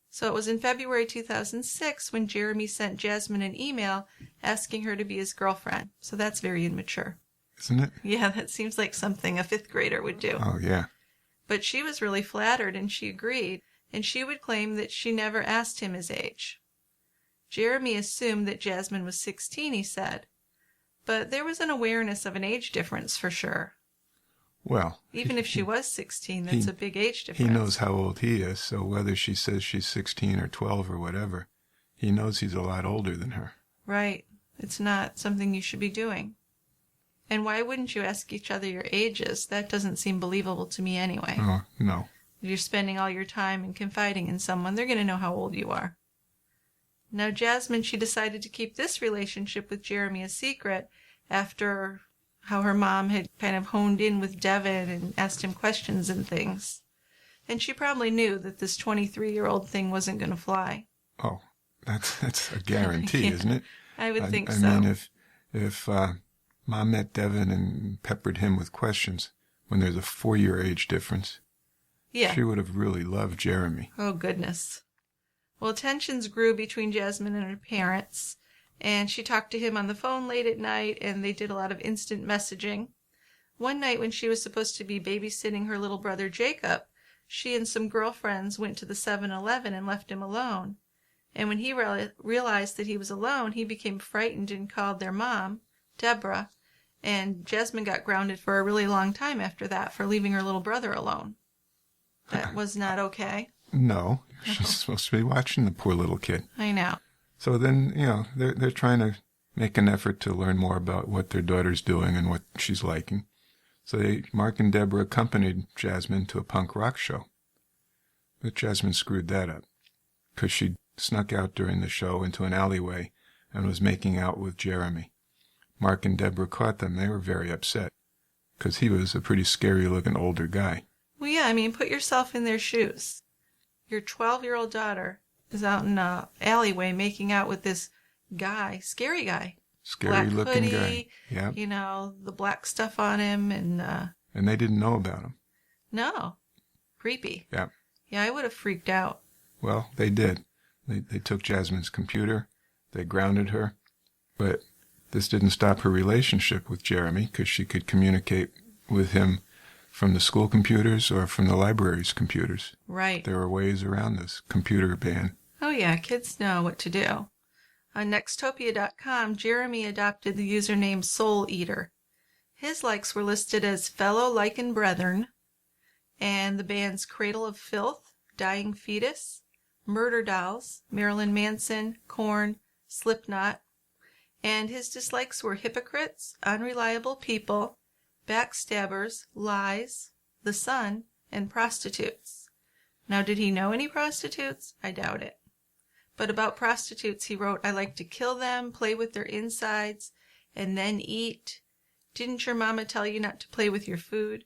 So it was in February 2006 when Jeremy sent Jasmine an email asking her to be his girlfriend. So that's very immature. Isn't it? Yeah, that seems like something a fifth grader would do. Oh, yeah. But she was really flattered and she agreed, and she would claim that she never asked him his age. Jeremy assumed that Jasmine was 16, he said. But there was an awareness of an age difference for sure. Well, even if she was 16, that's a big age difference. He knows how old he is, so whether she says she's 16 or 12 or whatever, he knows he's a lot older than her. Right. It's not something you should be doing. And why wouldn't you ask each other your ages? That doesn't seem believable to me anyway. Oh, no. If you're spending all your time and confiding in someone, they're going to know how old you are. Now, Jasmine, she decided to keep this relationship with Jeremy a secret after how her mom had kind of honed in with Devin and asked him questions and things. And she probably knew that this 23-year-old thing wasn't going to fly. Oh, that's a guarantee, Yeah, isn't it? I would think so. I mean, if Mom met Devin and peppered him with questions when there's a 4-year age difference. Yeah. She would have really loved Jeremy. Oh, goodness. Well, tensions grew between Jasmine and her parents, and she talked to him on the phone late at night, and they did a lot of instant messaging. One night when she was supposed to be babysitting her little brother Jacob, she and some girlfriends went to the 7-Eleven and left him alone. And when he realized that he was alone, he became frightened and called their mom, Deborah, and Jasmine got grounded for a really long time after that for leaving her little brother alone. That was not okay. No, she's supposed to be watching the poor little kid. I know. So then, they're trying to make an effort to learn more about what their daughter's doing and what she's liking. So Mark and Deborah accompanied Jasmine to a punk rock show. But Jasmine screwed that up, because she snuck out during the show into an alleyway and was making out with Jeremy. Mark and Deborah caught them. They were very upset, because he was a pretty scary-looking older guy. Well, yeah, I mean, put yourself in their shoes. Your 12-year-old daughter is out in an alleyway making out with this guy, scary guy. Scary-looking guy. Yeah. The black stuff on him and they didn't know about him. No. Creepy. Yeah. Yeah, I would have freaked out. Well, they did. They took Jasmine's computer. They grounded her. But this didn't stop her relationship with Jeremy, because she could communicate with him from the school computers or from the library's computers. Right. There were ways around this computer ban. Oh, yeah, kids know what to do. On Nextopia.com, Jeremy adopted the username Soul Eater. His likes were listed as fellow lichen brethren, and the bands Cradle of Filth, Dying Fetus, Murder Dolls, Marilyn Manson, Korn, Slipknot, and his dislikes were hypocrites, unreliable people, backstabbers, lies, the sun, and prostitutes. Now, did he know any prostitutes? I doubt it. But about prostitutes, he wrote, I like to kill them, play with their insides, and then eat. Didn't your mama tell you not to play with your food?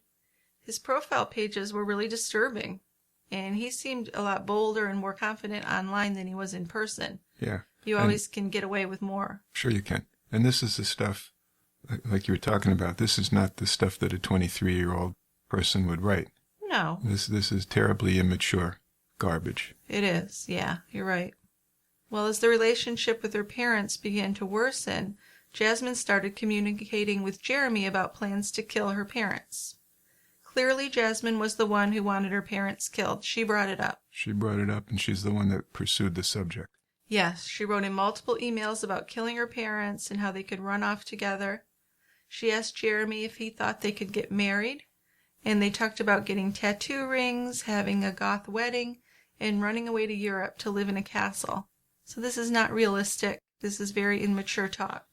His profile pages were really disturbing, and he seemed a lot bolder and more confident online than he was in person. Yeah. You always can get away with more. Sure you can. And this is the stuff, like you were talking about, this is not the stuff that a 23-year-old person would write. No. This is terribly immature garbage. It is, yeah, you're right. Well, as the relationship with her parents began to worsen, Jasmine started communicating with Jeremy about plans to kill her parents. Clearly, Jasmine was the one who wanted her parents killed. She brought it up. She brought it up, and she's the one that pursued the subject. Yes, she wrote him multiple emails about killing her parents and how they could run off together. She asked Jeremy if he thought they could get married, and they talked about getting tattoo rings, having a goth wedding, and running away to Europe to live in a castle. So this is not realistic. This is very immature talk.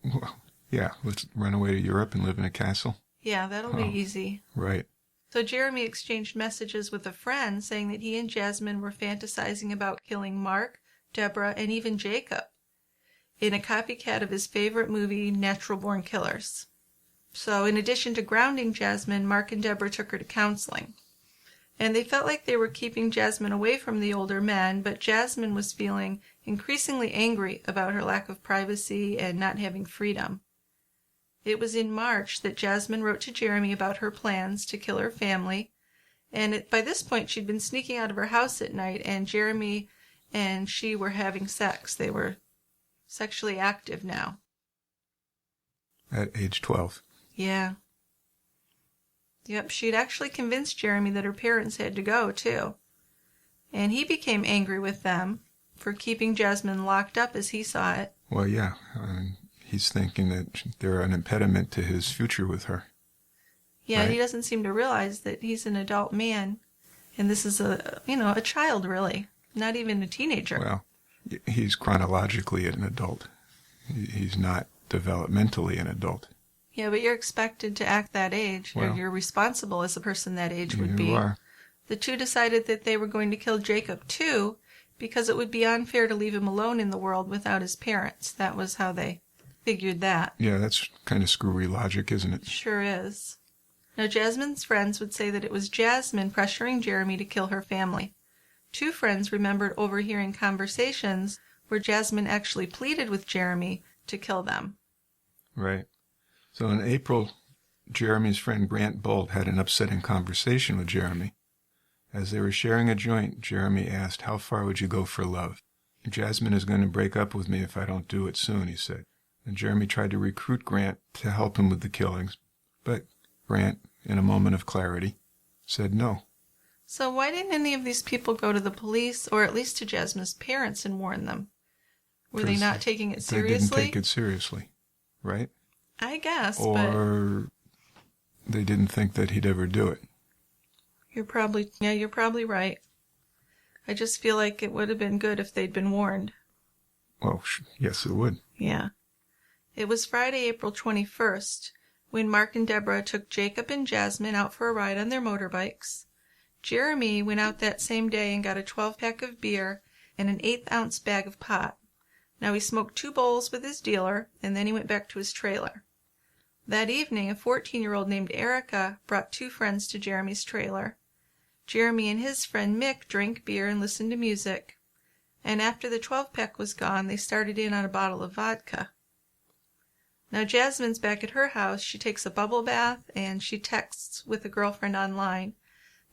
Well, yeah, let's run away to Europe and live in a castle. Yeah, that'll be easy. Right. So Jeremy exchanged messages with a friend saying that he and Jasmine were fantasizing about killing Mark, Deborah, and even Jacob in a copycat of his favorite movie, Natural Born Killers. So in addition to grounding Jasmine, Mark and Deborah took her to counseling. And they felt like they were keeping Jasmine away from the older men, but Jasmine was feeling increasingly angry about her lack of privacy and not having freedom. It was in March that Jasmine wrote to Jeremy about her plans to kill her family, and by this point she'd been sneaking out of her house at night, and Jeremy and she were having sex. They were sexually active now. At age 12. Yeah. Yep, she'd actually convinced Jeremy that her parents had to go, too. And he became angry with them for keeping Jasmine locked up as he saw it. Well, yeah. He's thinking that they're an impediment to his future with her. Yeah, right? He doesn't seem to realize that he's an adult man. And this is a child, really. Not even a teenager. Well, he's chronologically an adult. He's not developmentally an adult. Yeah, but you're expected to act that age. Well, or you're responsible as a person that age would be. You are. The two decided that they were going to kill Jacob, too, because it would be unfair to leave him alone in the world without his parents. That was how they figured that. Yeah, that's kind of screwy logic, isn't it? Sure is. Now, Jasmine's friends would say that it was Jasmine pressuring Jeremy to kill her family. Two friends remembered overhearing conversations where Jasmine actually pleaded with Jeremy to kill them. Right. So in April, Jeremy's friend Grant Bolt had an upsetting conversation with Jeremy. As they were sharing a joint, Jeremy asked, "How far would you go for love?" "Jasmine is going to break up with me if I don't do it soon," he said. And Jeremy tried to recruit Grant to help him with the killings, but Grant, in a moment of clarity, said no. So why didn't any of these people go to the police, or at least to Jasmine's parents, and warn them? Were they not taking it seriously? They didn't take it seriously, right? I guess, or they didn't think that he'd ever do it. You're probably right. I just feel like it would have been good if they'd been warned. Well, yes, it would. Yeah. It was Friday, April 21st, when Mark and Deborah took Jacob and Jasmine out for a ride on their motorbikes. Jeremy went out that same day and got a 12-pack of beer and an 1/8-ounce bag of pot. Now he smoked 2 bowls with his dealer, and then he went back to his trailer. That evening, a 14-year-old named Erica brought 2 friends to Jeremy's trailer. Jeremy and his friend Mick drank beer and listened to music. And after the 12-pack was gone, they started in on a bottle of vodka. Now Jasmine's back at her house. She takes a bubble bath, and she texts with a girlfriend online.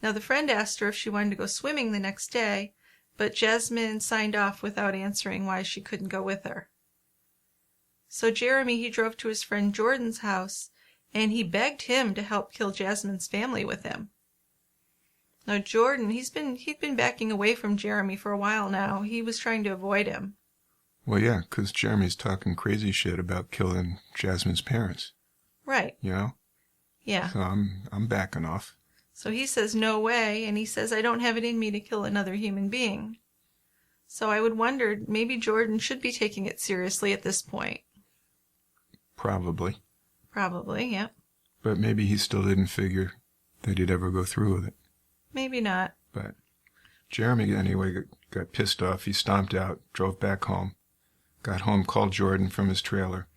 Now the friend asked her if she wanted to go swimming the next day, but Jasmine signed off without answering why she couldn't go with her. So Jeremy, he drove to his friend Jordan's house, and he begged him to help kill Jasmine's family with him. Now Jordan, he'd been backing away from Jeremy for a while now. He was trying to avoid him. Well, yeah, because Jeremy's talking crazy shit about killing Jasmine's parents. Right. You know? Yeah. So I'm backing off. So he says, no way, and he says, I don't have it in me to kill another human being. So I would wonder, maybe Jordan should be taking it seriously at this point. Probably. Probably, yeah. But maybe he still didn't figure that he'd ever go through with it. Maybe not. But Jeremy, anyway, got pissed off. He stomped out, drove back home. Got home, called Jordan from his trailer.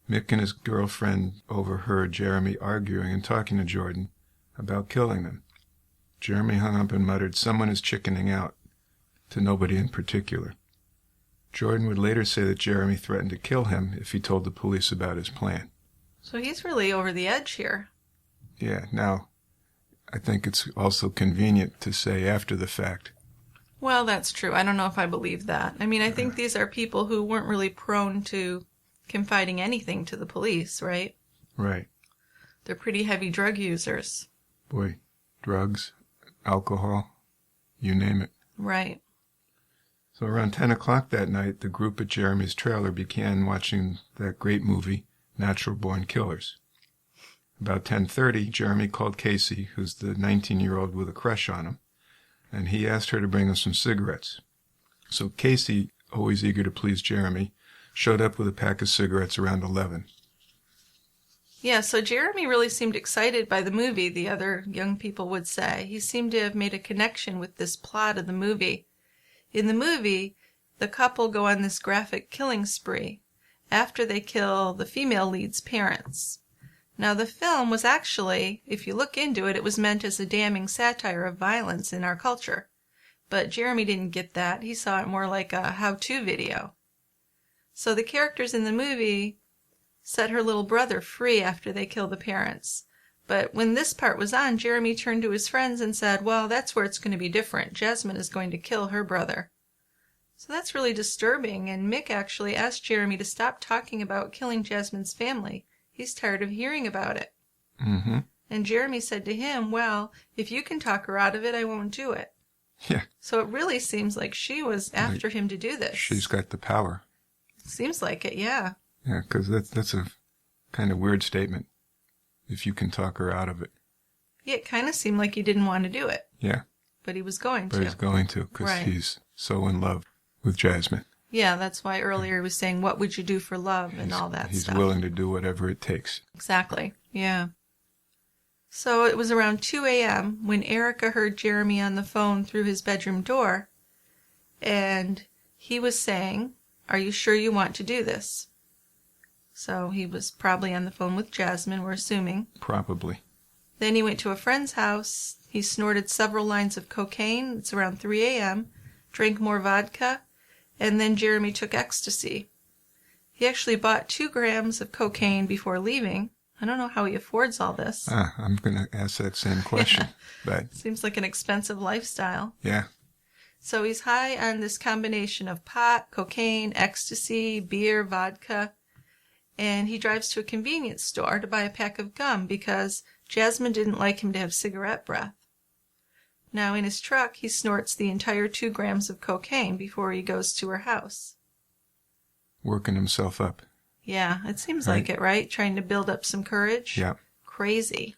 Mick and his girlfriend overheard Jeremy arguing and talking to Jordan about killing them. Jeremy hung up and muttered, "Someone is chickening out," to nobody in particular. Jordan would later say that Jeremy threatened to kill him if he told the police about his plan. So he's really over the edge here. Yeah, now, I think it's also convenient to say after the fact. Well, that's true. I don't know if I believe that. I mean, I think these are people who weren't really prone to confiding anything to the police, right? Right. They're pretty heavy drug users. Boy, drugs, alcohol, you name it. Right. So around 10 o'clock that night, the group at Jeremy's trailer began watching that great movie, Natural Born Killers. About 10:30, Jeremy called Casey, who's the 19-year-old with a crush on him, and he asked her to bring him some cigarettes. So Casey, always eager to please Jeremy, showed up with a pack of cigarettes around 11. Yeah, so Jeremy really seemed excited by the movie, the other young people would say. He seemed to have made a connection with this plot of the movie. In the movie, the couple go on this graphic killing spree after they kill the female lead's parents. Now, the film was actually, if you look into it, it was meant as a damning satire of violence in our culture. But Jeremy didn't get that. He saw it more like a how-to video. So the characters in the movie set her little brother free after they kill the parents. But when this part was on, Jeremy turned to his friends and said, well, that's where it's going to be different. Jasmine is going to kill her brother. So that's really disturbing, and Mick actually asked Jeremy to stop talking about killing Jasmine's family. He's tired of hearing about it. Mm-hmm. And Jeremy said to him, well, if you can talk her out of it, I won't do it. Yeah. So it really seems like she was after him to do this. She's got the power. Seems like it, yeah. Yeah, because that's a kind of weird statement, if you can talk her out of it. Yeah, it kind of seemed like he didn't want to do it. Yeah. But he was going to. But he's going to, because he's so in love with Jasmine. Yeah, that's why earlier he was saying, what would you do for love and all that stuff. He's willing to do whatever it takes. Exactly, yeah. So it was around 2 a.m. when Erica heard Jeremy on the phone through his bedroom door, and he was saying, are you sure you want to do this? So he was probably on the phone with Jasmine, we're assuming. Probably. Then he went to a friend's house. He snorted several lines of cocaine. It's around 3 a.m., drank more vodka, and then Jeremy took ecstasy. He actually bought 2 grams of cocaine before leaving. I don't know how he affords all this. I'm going to ask that same question. But Seems like an expensive lifestyle. yeah. So he's high on this combination of pot, cocaine, ecstasy, beer, vodka, and he drives to a convenience store to buy a pack of gum because Jasmine didn't like him to have cigarette breath. Now in his truck, he snorts the entire 2 grams of cocaine before he goes to her house. Working himself up. Yeah, it seems Right. like it, right? Trying to build up some courage. Yeah. Crazy.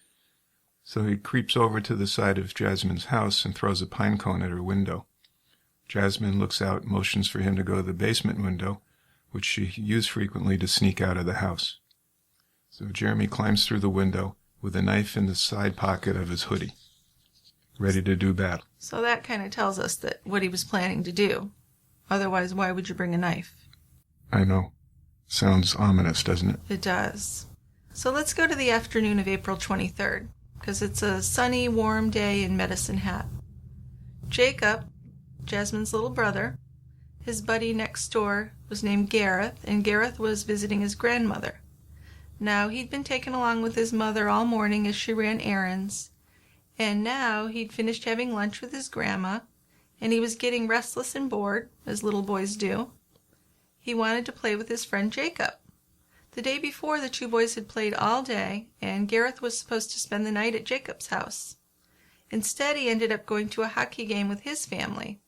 So he creeps over to the side of Jasmine's house and throws a pine cone at her window. Jasmine looks out, motions for him to go to the basement window, which she used frequently to sneak out of the house. So Jeremy climbs through the window with a knife in the side pocket of his hoodie, ready to do battle. So that kind of tells us that what he was planning to do. Otherwise, why would you bring a knife? I know. Sounds ominous, doesn't it? It does. So let's go to the afternoon of April 23rd, because it's a sunny, warm day in Medicine Hat. Jacob, Jasmine's little brother, his buddy next door was named Gareth, and Gareth was visiting his grandmother. Now, he'd been taken along with his mother all morning as she ran errands, and now he'd finished having lunch with his grandma, and he was getting restless and bored, as little boys do. He wanted to play with his friend Jacob. The day before, the 2 boys had played all day, and Gareth was supposed to spend the night at Jacob's house. Instead, he ended up going to a hockey game with his family.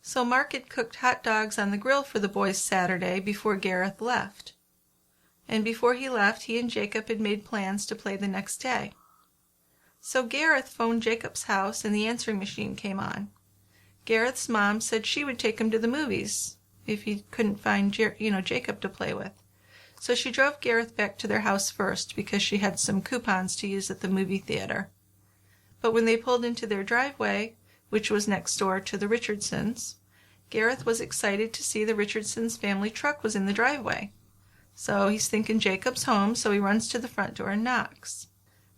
So Mark had cooked hot dogs on the grill for the boys Saturday before Gareth left. And before he left, he and Jacob had made plans to play the next day. So Gareth phoned Jacob's house and the answering machine came on. Gareth's mom said she would take him to the movies if he couldn't find Jacob to play with. So she drove Gareth back to their house first because she had some coupons to use at the movie theater. But when they pulled into their driveway, which was next door to the Richardsons, Gareth was excited to see the Richardsons' family truck was in the driveway. So he's thinking Jacob's home, so he runs to the front door and knocks.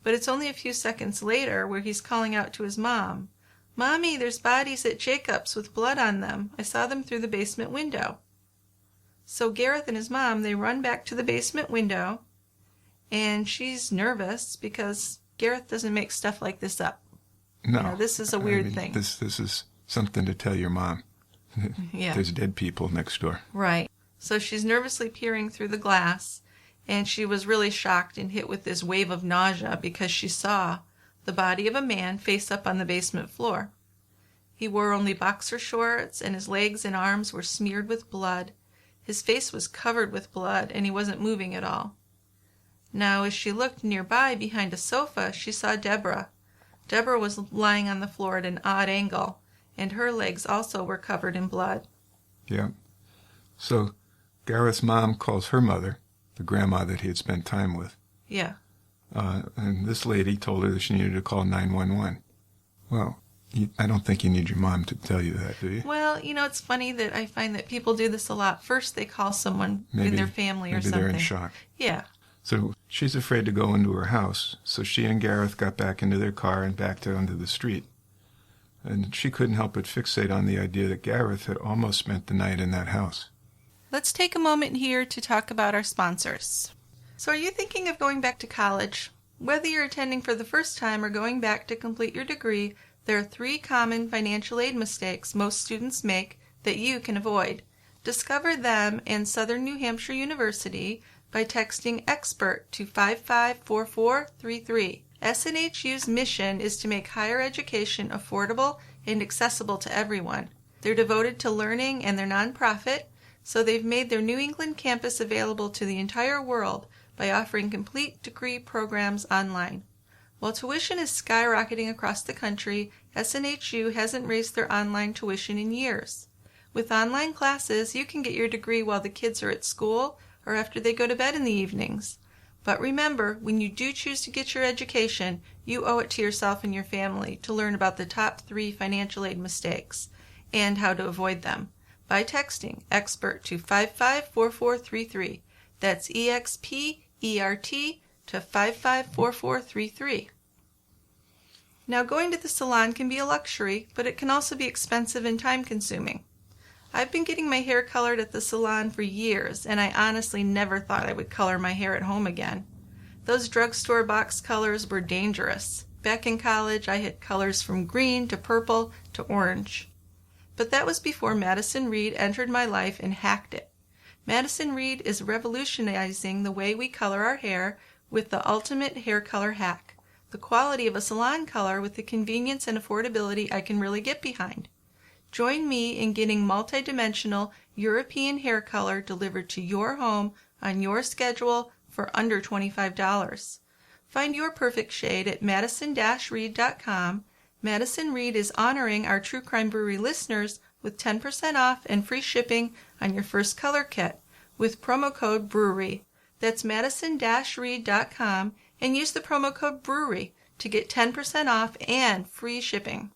But it's only a few seconds later where he's calling out to his mom, "Mommy, there's bodies at Jacob's with blood on them. I saw them through the basement window." So Gareth and his mom, they run back to the basement window, and she's nervous because Gareth doesn't make stuff like this up. No. This is a weird thing. This is something to tell your mom. Yeah. There's dead people next door. Right. So she's nervously peering through the glass, and she was really shocked and hit with this wave of nausea because she saw the body of a man face up on the basement floor. He wore only boxer shorts, and his legs and arms were smeared with blood. His face was covered with blood, and he wasn't moving at all. Now, as she looked nearby behind a sofa, she saw Deborah. Deborah was lying on the floor at an odd angle, and her legs also were covered in blood. Yeah. So Gareth's mom calls her mother, the grandma that he had spent time with. Yeah. And this lady told her that she needed to call 911. Well, I don't think you need your mom to tell you that, do you? Well, it's funny that I find that people do this a lot. First, they call someone in their family or something. Maybe they're in shock. Yeah. So she's afraid to go into her house, so she and Gareth got back into their car and backed out onto the street. And she couldn't help but fixate on the idea that Gareth had almost spent the night in that house. Let's take a moment here to talk about our sponsors. So are you thinking of going back to college? Whether you're attending for the first time or going back to complete your degree, there are 3 common financial aid mistakes most students make that you can avoid. Discover them and Southern New Hampshire University by texting EXPERT to 554433. SNHU's mission is to make higher education affordable and accessible to everyone. They're devoted to learning and they're nonprofit, so they've made their New England campus available to the entire world by offering complete degree programs online. While tuition is skyrocketing across the country, SNHU hasn't raised their online tuition in years. With online classes, you can get your degree while the kids are at school or after they go to bed in the evenings. But remember, when you do choose to get your education, you owe it to yourself and your family to learn about the top 3 financial aid mistakes and how to avoid them by texting EXPERT to 554433. That's EXPERT to 554433. Now, going to the salon can be a luxury, but it can also be expensive and time-consuming. I've been getting my hair colored at the salon for years, and I honestly never thought I would color my hair at home again. Those drugstore box colors were dangerous. Back in college, I had colors from green to purple to orange. But that was before Madison Reed entered my life and hacked it. Madison Reed is revolutionizing the way we color our hair with the ultimate hair color hack, the quality of a salon color with the convenience and affordability I can really get behind. Join me in getting multidimensional European hair color delivered to your home on your schedule for under $25. Find your perfect shade at madison-reed.com. Madison Reed is honoring our True Crime Brewery listeners with 10% off and free shipping on your first color kit with promo code BREWERY. That's madison-reed.com and use the promo code BREWERY to get 10% off and free shipping.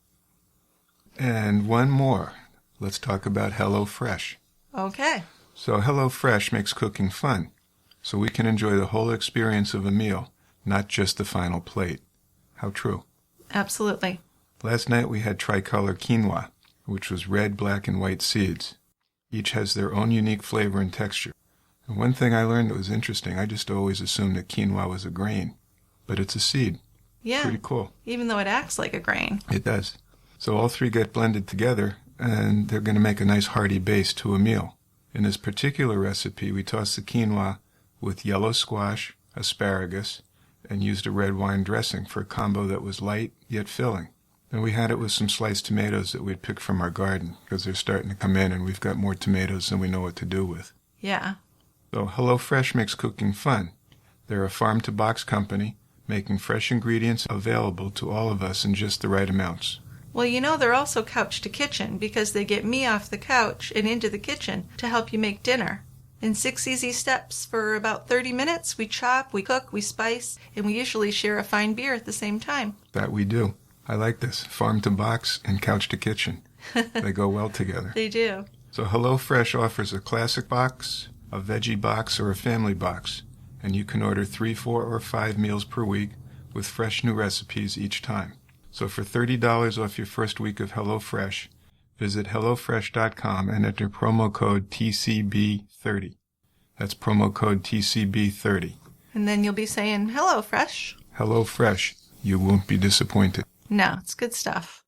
And one more. Let's talk about HelloFresh. Okay. So HelloFresh makes cooking fun, so we can enjoy the whole experience of a meal, not just the final plate. How true. Absolutely. Last night we had tricolor quinoa, which was red, black, and white seeds. Each has their own unique flavor and texture. And one thing I learned that was interesting, I just always assumed that quinoa was a grain, but it's a seed. Yeah. Pretty cool. Even though it acts like a grain. It does. So all three get blended together, and they're going to make a nice hearty base to a meal. In this particular recipe, we tossed the quinoa with yellow squash, asparagus, and used a red wine dressing for a combo that was light yet filling. Then we had it with some sliced tomatoes that we'd picked from our garden, because they're starting to come in and we've got more tomatoes than we know what to do with. Yeah. So HelloFresh makes cooking fun. They're a farm-to-box company making fresh ingredients available to all of us in just the right amounts. Well, you know, they're also couch to kitchen because they get me off the couch and into the kitchen to help you make dinner. In 6 easy steps for about 30 minutes, we chop, we cook, we spice, and we usually share a fine beer at the same time. That we do. I like this. Farm to box and couch to kitchen. They go well together. They do. So HelloFresh offers a classic box, a veggie box, or a family box, and you can order 3, 4, or 5 meals per week with fresh new recipes each time. So for $30 off your first week of HelloFresh, visit HelloFresh.com and enter promo code TCB30. That's promo code TCB30. And then you'll be saying, "Hello, Fresh." HelloFresh. You won't be disappointed. No, it's good stuff.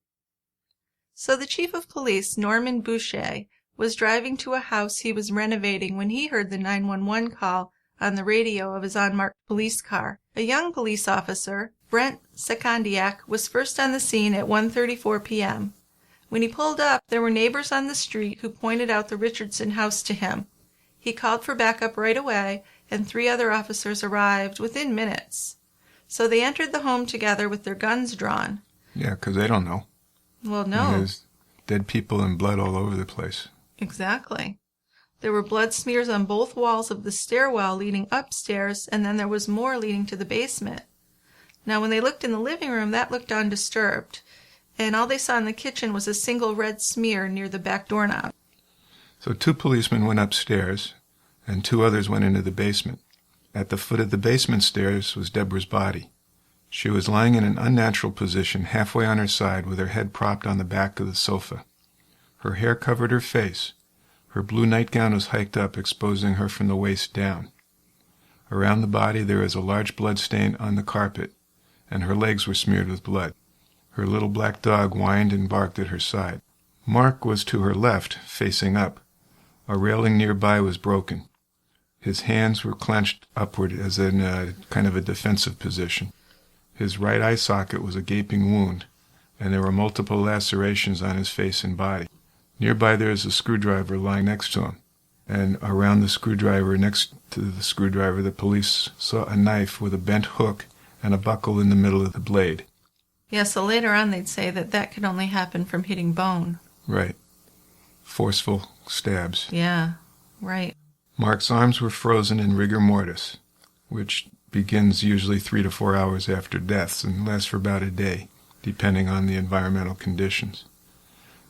So the chief of police, Norman Boucher, was driving to a house he was renovating when he heard the 911 call on the radio of his unmarked police car. A young police officer, Brent Secondiak, was first on the scene at 1:34 p.m. When he pulled up, there were neighbors on the street who pointed out the Richardson house to him. He called for backup right away, and 3 other officers arrived within minutes. So they entered the home together with their guns drawn. Yeah, because they don't know. Well, no. And there's dead people and blood all over the place. Exactly. There were blood smears on both walls of the stairwell leading upstairs, and then there was more leading to the basement. Now, when they looked in the living room, that looked undisturbed, and all they saw in the kitchen was a single red smear near the back doorknob. So 2 policemen went upstairs, and 2 others went into the basement. At the foot of the basement stairs was Deborah's body. She was lying in an unnatural position, halfway on her side, with her head propped on the back of the sofa. Her hair covered her face. Her blue nightgown was hiked up, exposing her from the waist down. Around the body there is a large blood stain on the carpet, and her legs were smeared with blood. Her little black dog whined and barked at her side. Mark was to her left, facing up. A railing nearby was broken. His hands were clenched upward as in a kind of a defensive position. His right eye socket was a gaping wound, and there were multiple lacerations on his face and body. Nearby there is a screwdriver lying next to him, and around the screwdriver, next to the screwdriver, the police saw a knife with a bent hook and a buckle in the middle of the blade. Yeah, so later on they'd say that that could only happen from hitting bone. Right. Forceful stabs. Yeah, right. Mark's arms were frozen in rigor mortis, which begins usually 3 to 4 hours after deaths and lasts for about a day, depending on the environmental conditions.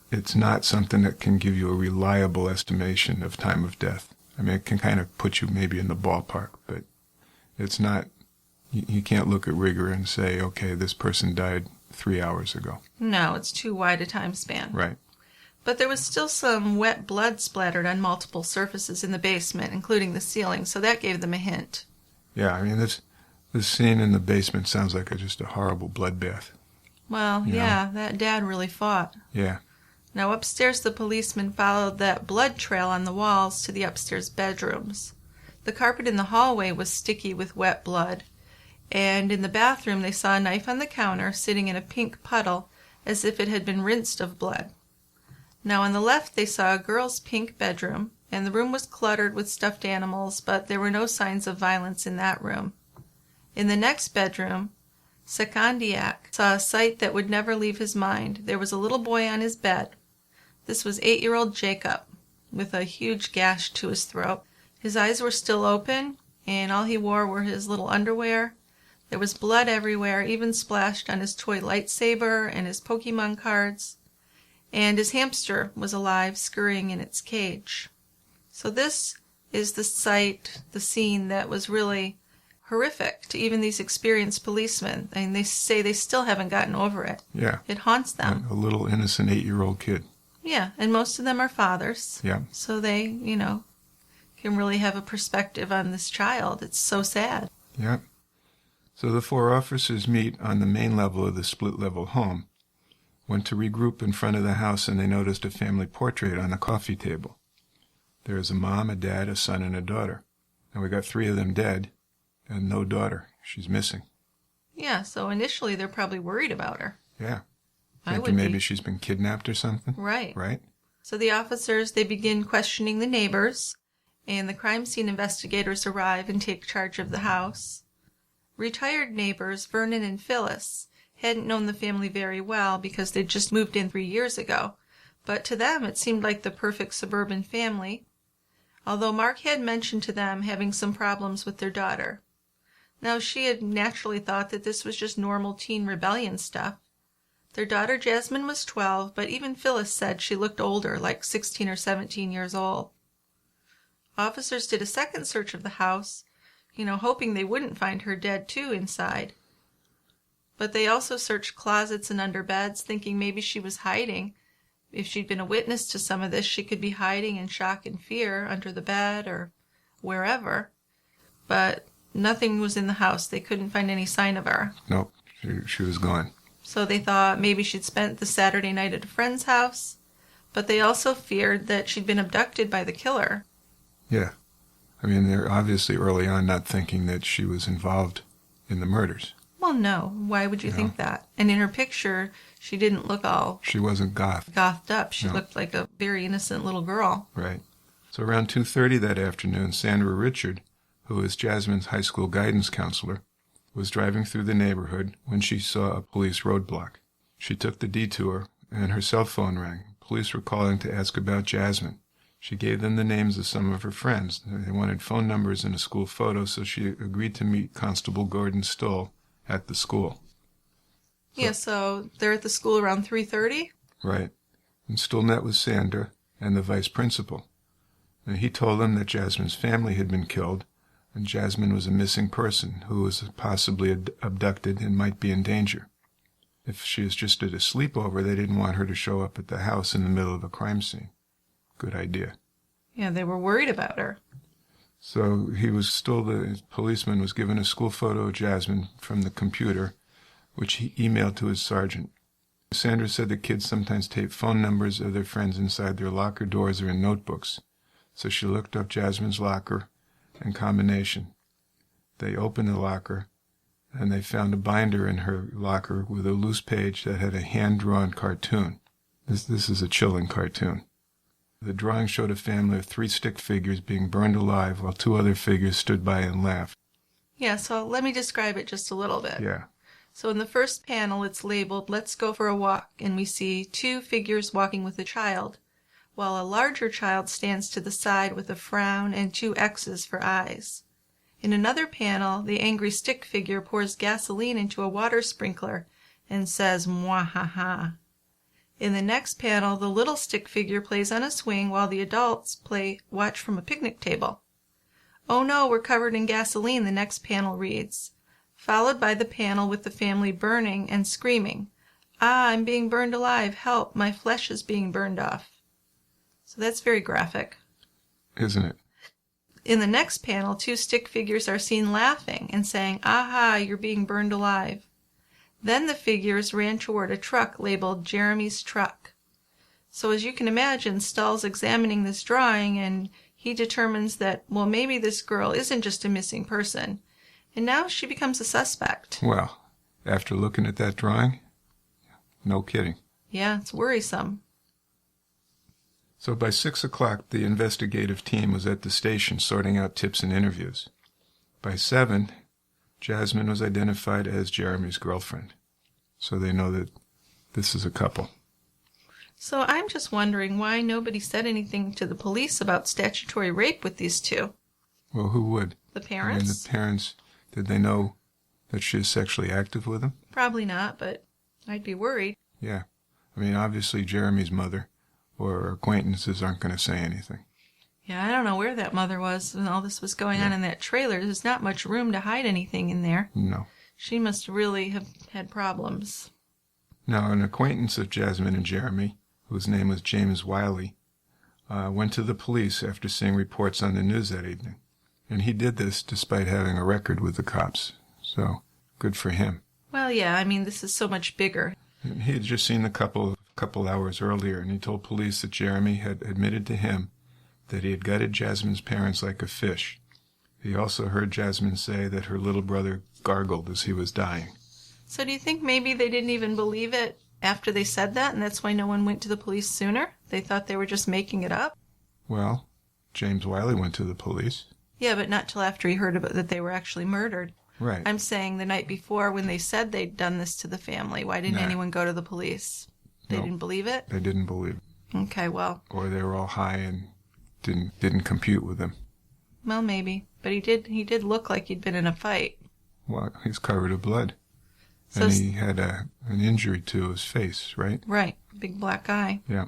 It's not something that can give you a reliable estimation of time of death. I mean, it can kind of put you maybe in the ballpark, but it's not, you can't look at rigor and say, okay, this person died 3 hours ago. No, it's too wide a time span. Right. But there was still some wet blood splattered on multiple surfaces in the basement, including the ceiling, so that gave them a hint. Yeah, I mean, this scene in the basement sounds like just a horrible bloodbath. Well, yeah, that dad really fought. Yeah. Now, upstairs, the policeman followed that blood trail on the walls to the upstairs bedrooms. The carpet in the hallway was sticky with wet blood, and in the bathroom they saw a knife on the counter sitting in a pink puddle as if it had been rinsed of blood. Now, on the left, they saw a girl's pink bedroom, and the room was cluttered with stuffed animals, but there were no signs of violence in that room. In the next bedroom, Secondiak saw a sight that would never leave his mind. There was a little boy on his bed. This was 8-year-old Jacob, with a huge gash to his throat. His eyes were still open, and all he wore were his little underwear. There was blood everywhere, even splashed on his toy lightsaber and his Pokemon cards. And his hamster was alive, scurrying in its cage. So this is the sight, the scene that was really horrific to even these experienced policemen. And they say they still haven't gotten over it. Yeah. It haunts them. A little innocent 8-year-old kid. Yeah, and most of them are fathers. Yeah. So they, can really have a perspective on this child. It's so sad. Yeah. So the 4 officers meet on the main level of the split-level home, went to regroup in front of the house, and they noticed a family portrait on the coffee table. There is a mom, a dad, a son, and a daughter. And we got 3 of them dead, and no daughter. She's missing. Yeah, so initially they're probably worried about her. Yeah. I Thinking would maybe be. she's been kidnapped or something. Right. Right? So the officers, they begin questioning the neighbors, and the crime scene investigators arrive and take charge of the house. Retired neighbors, Vernon and Phyllis, hadn't known the family very well because they'd just moved in 3 years ago, but to them it seemed like the perfect suburban family, although Mark had mentioned to them having some problems with their daughter. Now, she had naturally thought that this was just normal teen rebellion stuff. Their daughter Jasmine was 12, but even Phyllis said she looked older, like 16 or 17 years old. Officers did a second search of the house, hoping they wouldn't find her dead too inside. But they also searched closets and under beds, thinking maybe she was hiding. If she'd been a witness to some of this, she could be hiding in shock and fear under the bed or wherever. But nothing was in the house. They couldn't find any sign of her. Nope, she was gone. So they thought maybe she'd spent the Saturday night at a friend's house, but they also feared that she'd been abducted by the killer. Yeah. I mean, they're obviously early on not thinking that she was involved in the murders. Well, no. Why would you think that? And in her picture, she didn't look all... She wasn't goth. Gothed up. She No. looked like a very innocent little girl. Right. So around 2:30 that afternoon, Sandra Richard, who is Jasmine's high school guidance counselor, was driving through the neighborhood when she saw a police roadblock. She took the detour, and her cell phone rang. Police were calling to ask about Jasmine. She gave them the names of some of her friends. They wanted phone numbers and a school photo, so she agreed to meet Constable Gordon Stoll at the school. So they're at the school around 3:30? Right. And Stoll met with Sandra and the vice principal. And he told them that Jasmine's family had been killed, and Jasmine was a missing person who was possibly abducted and might be in danger. If she was just at a sleepover, they didn't want her to show up at the house in the middle of a crime scene. Good idea. Yeah, they were worried about her. So the policeman was given a school photo of Jasmine from the computer, which he emailed to his sergeant. Sandra said the kids sometimes tape phone numbers of their friends inside their locker doors or in notebooks. So she looked up Jasmine's locker and combination. They opened the locker, and they found a binder in her locker with a loose page that had a hand-drawn cartoon. This is a chilling cartoon. The drawing showed a family of 3 stick figures being burned alive while 2 other figures stood by and laughed. Yeah, so let me describe it just a little bit. Yeah. So in the first panel, it's labeled, "Let's go for a walk," and we see 2 figures walking with a child, while a larger child stands to the side with a frown and 2 X's for eyes. In another panel, the angry stick figure pours gasoline into a water sprinkler and says, "Mwahaha." In the next panel, the little stick figure plays on a swing while the adults watch from a picnic table. "Oh no, we're covered in gasoline," the next panel reads, followed by the panel with the family burning and screaming, "Ah, I'm being burned alive, help, my flesh is being burned off." So that's very graphic. Isn't it? In the next panel, 2 stick figures are seen laughing and saying, "Aha, you're being burned alive." Then the figures ran toward a truck labeled Jeremy's truck. So as you can imagine, Stull's examining this drawing, and he determines that, well, maybe this girl isn't just a missing person. And now she becomes a suspect. Well, after looking at that drawing, no kidding. Yeah, it's worrisome. So by 6 o'clock, the investigative team was at the station sorting out tips and interviews. By 7, Jasmine was identified as Jeremy's girlfriend. So they know that this is a couple. So I'm just wondering why nobody said anything to the police about statutory rape with these two. Well, who would? The parents? I mean, the parents, did they know that she is sexually active with him? Probably not, but I'd be worried. Yeah. I mean, obviously Jeremy's mother or acquaintances aren't going to say anything. Yeah, I don't know where that mother was when all this was going on in that trailer. There's not much room to hide anything in there. No. She must really have had problems. Now, an acquaintance of Jasmine and Jeremy, whose name was James Wiley, went to the police after seeing reports on the news that evening. And he did this despite having a record with the cops. So, good for him. Well, yeah, I mean, this is so much bigger. And he had just seen the couple hours earlier, and he told police that Jeremy had admitted to him that he had gutted Jasmine's parents like a fish. He also heard Jasmine say that her little brother gargled as he was dying. So do you think maybe they didn't even believe it after they said that, and that's why no one went to the police sooner? They thought they were just making it up? Well, James Wiley went to the police. Yeah, but not till after he heard about that they were actually murdered. Right. I'm saying the night before when they said they'd done this to the family, why didn't anyone go to the police? They didn't believe it? They didn't believe it. Okay, well. Or they were all high and didn't compute with him. Well, maybe. But he did look like he'd been in a fight. Well, he's covered in blood. So and he had an injury to his face, right? Right. Big black eye. Yeah.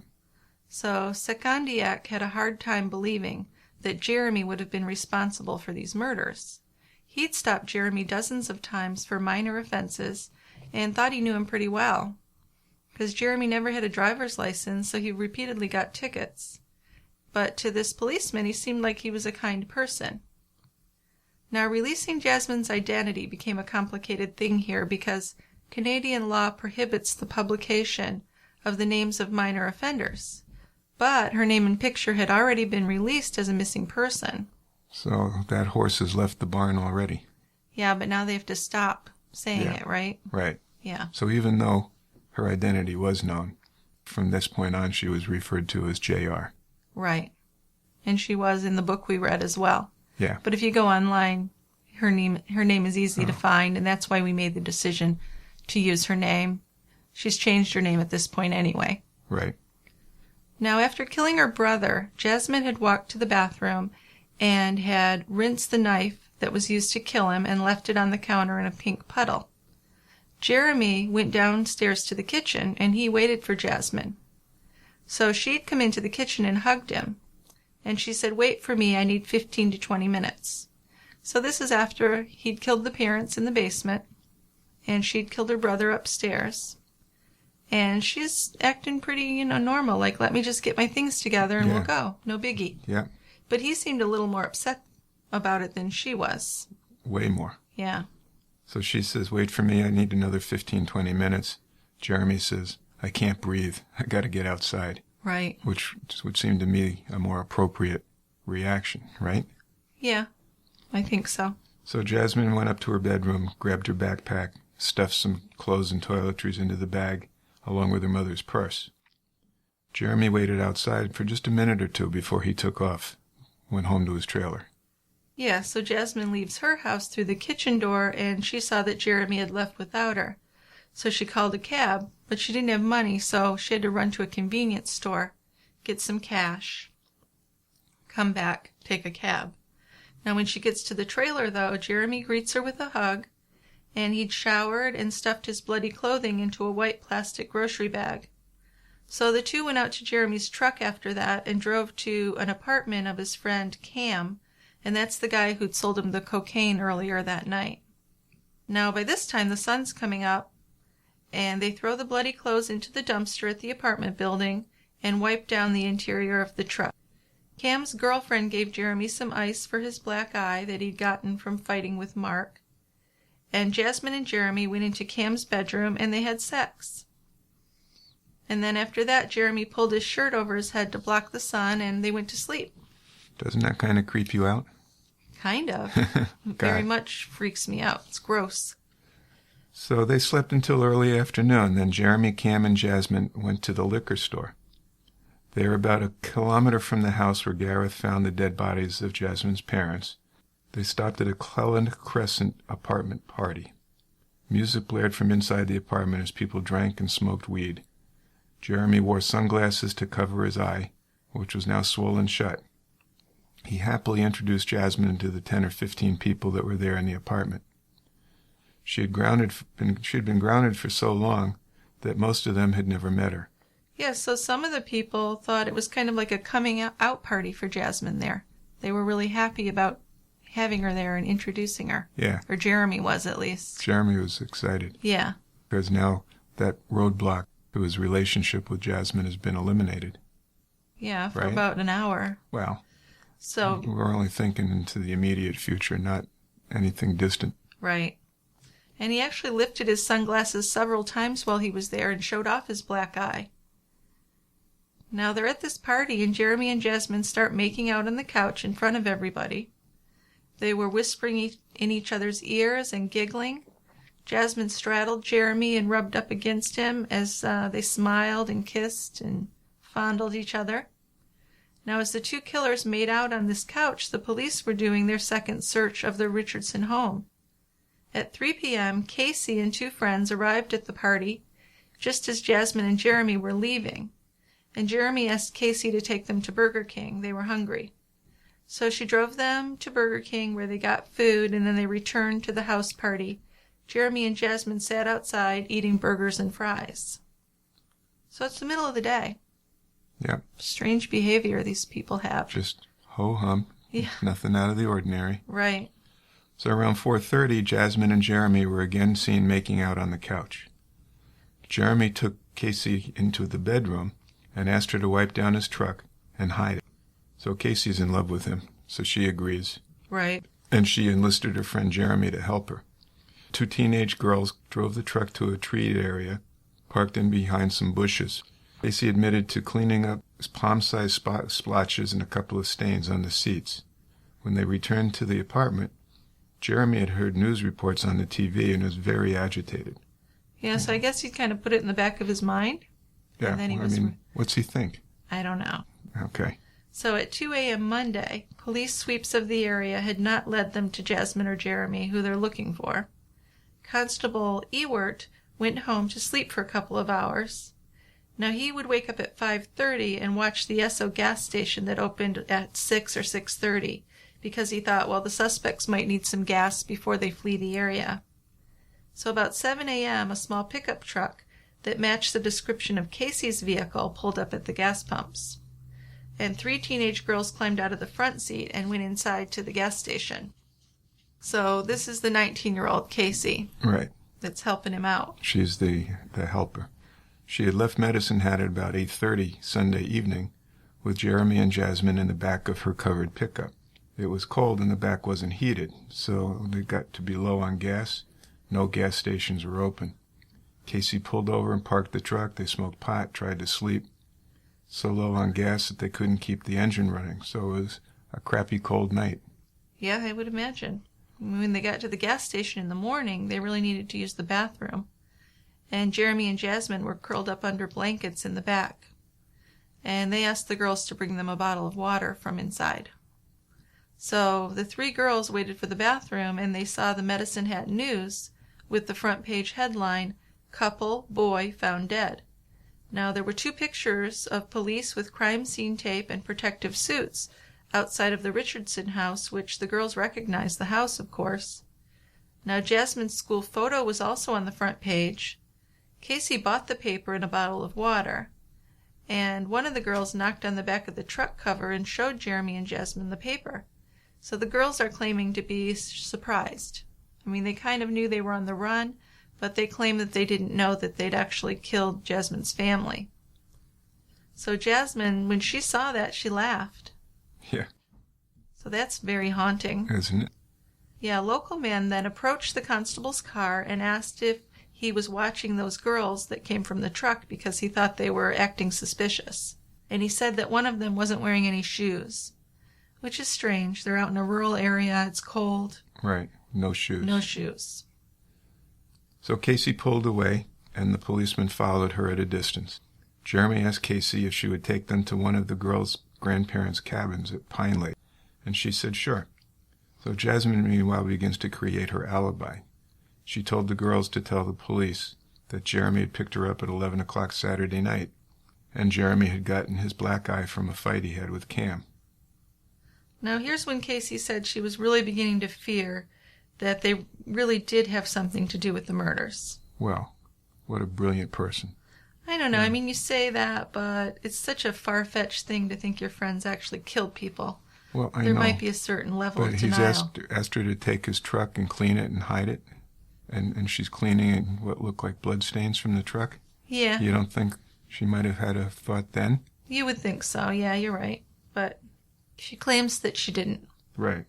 So Secondiak had a hard time believing that Jeremy would have been responsible for these murders. He'd stopped Jeremy dozens of times for minor offenses and thought he knew him pretty well. Because Jeremy never had a driver's license, so he repeatedly got tickets. But to this policeman, he seemed like he was a kind person. Now, releasing Jasmine's identity became a complicated thing here because Canadian law prohibits the publication of the names of minor offenders. But her name and picture had already been released as a missing person. So that horse has left the barn already. Yeah, but now they have to stop saying it, right? Right. Yeah. So even though her identity was known, from this point on she was referred to as JR. Right. And she was in the book we read as well. Yeah. But if you go online, her name is easy to find, and that's why we made the decision to use her name. She's changed her name at this point anyway. Right. Now, after killing her brother, Jasmine had walked to the bathroom and had rinsed the knife that was used to kill him and left it on the counter in a pink puddle. Jeremy went downstairs to the kitchen, and he waited for Jasmine. So she'd come into the kitchen and hugged him. And she said, "Wait for me, I need 15 to 20 minutes. So this is after he'd killed the parents in the basement, and she'd killed her brother upstairs. And she's acting pretty, normal, like, let me just get my things together and we'll go. No biggie. Yeah. But he seemed a little more upset about it than she was. Way more. Yeah. So she says, wait for me, I need another 15, 20 minutes. Jeremy says, I can't breathe. I got to get outside. Right. Which would seem to me a more appropriate reaction, right? Yeah, I think so. So Jasmine went up to her bedroom, grabbed her backpack, stuffed some clothes and toiletries into the bag, along with her mother's purse. Jeremy waited outside for just a minute or two before he took off, went home to his trailer. Yeah, so Jasmine leaves her house through the kitchen door, and she saw that Jeremy had left without her. So she called a cab, but she didn't have money, so she had to run to a convenience store, get some cash, come back, take a cab. Now when she gets to the trailer, though, Jeremy greets her with a hug, and he'd showered and stuffed his bloody clothing into a white plastic grocery bag. So the two went out to Jeremy's truck after that and drove to an apartment of his friend Cam, and that's the guy who'd sold him the cocaine earlier that night. Now by this time the sun's coming up, and they throw the bloody clothes into the dumpster at the apartment building, and wiped down the interior of the truck. Cam's girlfriend gave Jeremy some ice for his black eye that he'd gotten from fighting with Mark. And Jasmine and Jeremy went into Cam's bedroom and they had sex. And then after that, Jeremy pulled his shirt over his head to block the sun and they went to sleep. Doesn't that kind of creep you out? Kind of. Very much freaks me out. It's gross. So they slept until early afternoon. Then Jeremy, Cam, and Jasmine went to the liquor store. They were about 1 kilometer from the house where Gareth found the dead bodies of Jasmine's parents. They stopped at a Cleland Crescent apartment party. Music blared from inside the apartment as people drank and smoked weed. Jeremy wore sunglasses to cover his eye, which was now swollen shut. He happily introduced Jasmine to the 10 or 15 people that were there in the apartment. She had been grounded for so long that most of them had never met her. Yeah, so some of the people thought it was kind of like a coming out party for Jasmine there. They were really happy about having her there and introducing her. Yeah. Or Jeremy was, at least. Jeremy was excited. Yeah. Because now that roadblock to his relationship with Jasmine has been eliminated. Yeah, for right? about an hour. Well, so we're only thinking into the immediate future, not anything distant. Right. And he actually lifted his sunglasses several times while he was there and showed off his black eye. Now they're at this party and Jeremy and Jasmine start making out on the couch in front of everybody. They were whispering in each other's ears and giggling. Jasmine straddled Jeremy and rubbed up against him as they smiled and kissed and fondled each other. Now as the two killers made out on this couch, the police were doing their second search of the Richardson home. At 3 p.m., Casey and 2 friends arrived at the party just as Jasmine and Jeremy were leaving. And Jeremy asked Casey to take them to Burger King. They were hungry. So she drove them to Burger King where they got food and then they returned to the house party. Jeremy and Jasmine sat outside eating burgers and fries. So it's the middle of the day. Yep. Strange behavior these people have. Just ho-hum. Yeah. Nothing out of the ordinary. Right. So around 4:30, Jasmine and Jeremy were again seen making out on the couch. Jeremy took Casey into the bedroom and asked her to wipe down his truck and hide it. So Casey's in love with him, so she agrees. Right. And she enlisted her friend Jeremy to help her. 2 teenage girls drove the truck to a treed area, parked in behind some bushes. Casey admitted to cleaning up palm-sized splotches and a couple of stains on the seats. When they returned to the apartment, Jeremy had heard news reports on the TV and was very agitated. Yeah, so I guess he kind of put it in the back of his mind. Yeah, And then what's he think? I don't know. Okay. So at 2 a.m. Monday, police sweeps of the area had not led them to Jasmine or Jeremy, who they're looking for. Constable Ewert went home to sleep for a couple of hours. Now he would wake up at 5:30 and watch the Esso gas station that opened at 6 or 6:30 because he thought, well, the suspects might need some gas before they flee the area. So about 7 a.m., a small pickup truck that matched the description of Casey's vehicle pulled up at the gas pumps. And 3 teenage girls climbed out of the front seat and went inside to the gas station. So this is the 19-year-old Casey. Right. That's helping him out. She's the helper. She had left Medicine Hat at about 8:30 Sunday evening with Jeremy and Jasmine in the back of her covered pickup. It was cold and the back wasn't heated, so they got to be low on gas. No gas stations were open. Casey pulled over and parked the truck. They smoked pot, tried to sleep. So low on gas that they couldn't keep the engine running, so it was a crappy cold night. Yeah, I would imagine. When they got to the gas station in the morning, they really needed to use the bathroom. And Jeremy and Jasmine were curled up under blankets in the back. And they asked the girls to bring them a bottle of water from inside. So the 3 girls waited for the bathroom, and they saw the Medicine Hat News with the front page headline, "Couple, Boy Found Dead." Now, there were 2 pictures of police with crime scene tape and protective suits outside of the Richardson house, which the girls recognized the house, of course. Now, Jasmine's school photo was also on the front page. Casey bought the paper and a bottle of water. And one of the girls knocked on the back of the truck cover and showed Jeremy and Jasmine the paper. So the girls are claiming to be surprised. I mean, they kind of knew they were on the run, but they claim that they didn't know that they'd actually killed Jasmine's family. So Jasmine, when she saw that, she laughed. Yeah. So that's very haunting. Isn't it? Yeah, a local man then approached the constable's car and asked if he was watching those girls that came from the truck because he thought they were acting suspicious. And he said that one of them wasn't wearing any shoes, which is strange. They're out in a rural area. It's cold. Right. No shoes. No shoes. So Casey pulled away, and the policeman followed her at a distance. Jeremy asked Casey if she would take them to one of the girls' grandparents' cabins at Pine Lake, and she said sure. So Jasmine, meanwhile, begins to create her alibi. She told the girls to tell the police that Jeremy had picked her up at 11 o'clock Saturday night, and Jeremy had gotten his black eye from a fight he had with Cam. Now here's when Casey said she was really beginning to fear that they really did have something to do with the murders. Well, what a brilliant person. I don't know. Yeah. I mean, you say that, but it's such a far-fetched thing to think your friends actually killed people. Well, I know. There might be a certain level of denial. But he's asked her to take his truck and clean it and hide it. And she's cleaning it in what looked like bloodstains from the truck? Yeah. You don't think she might have had a thought then? You would think so. Yeah, you're right. But she claims that she didn't. Right.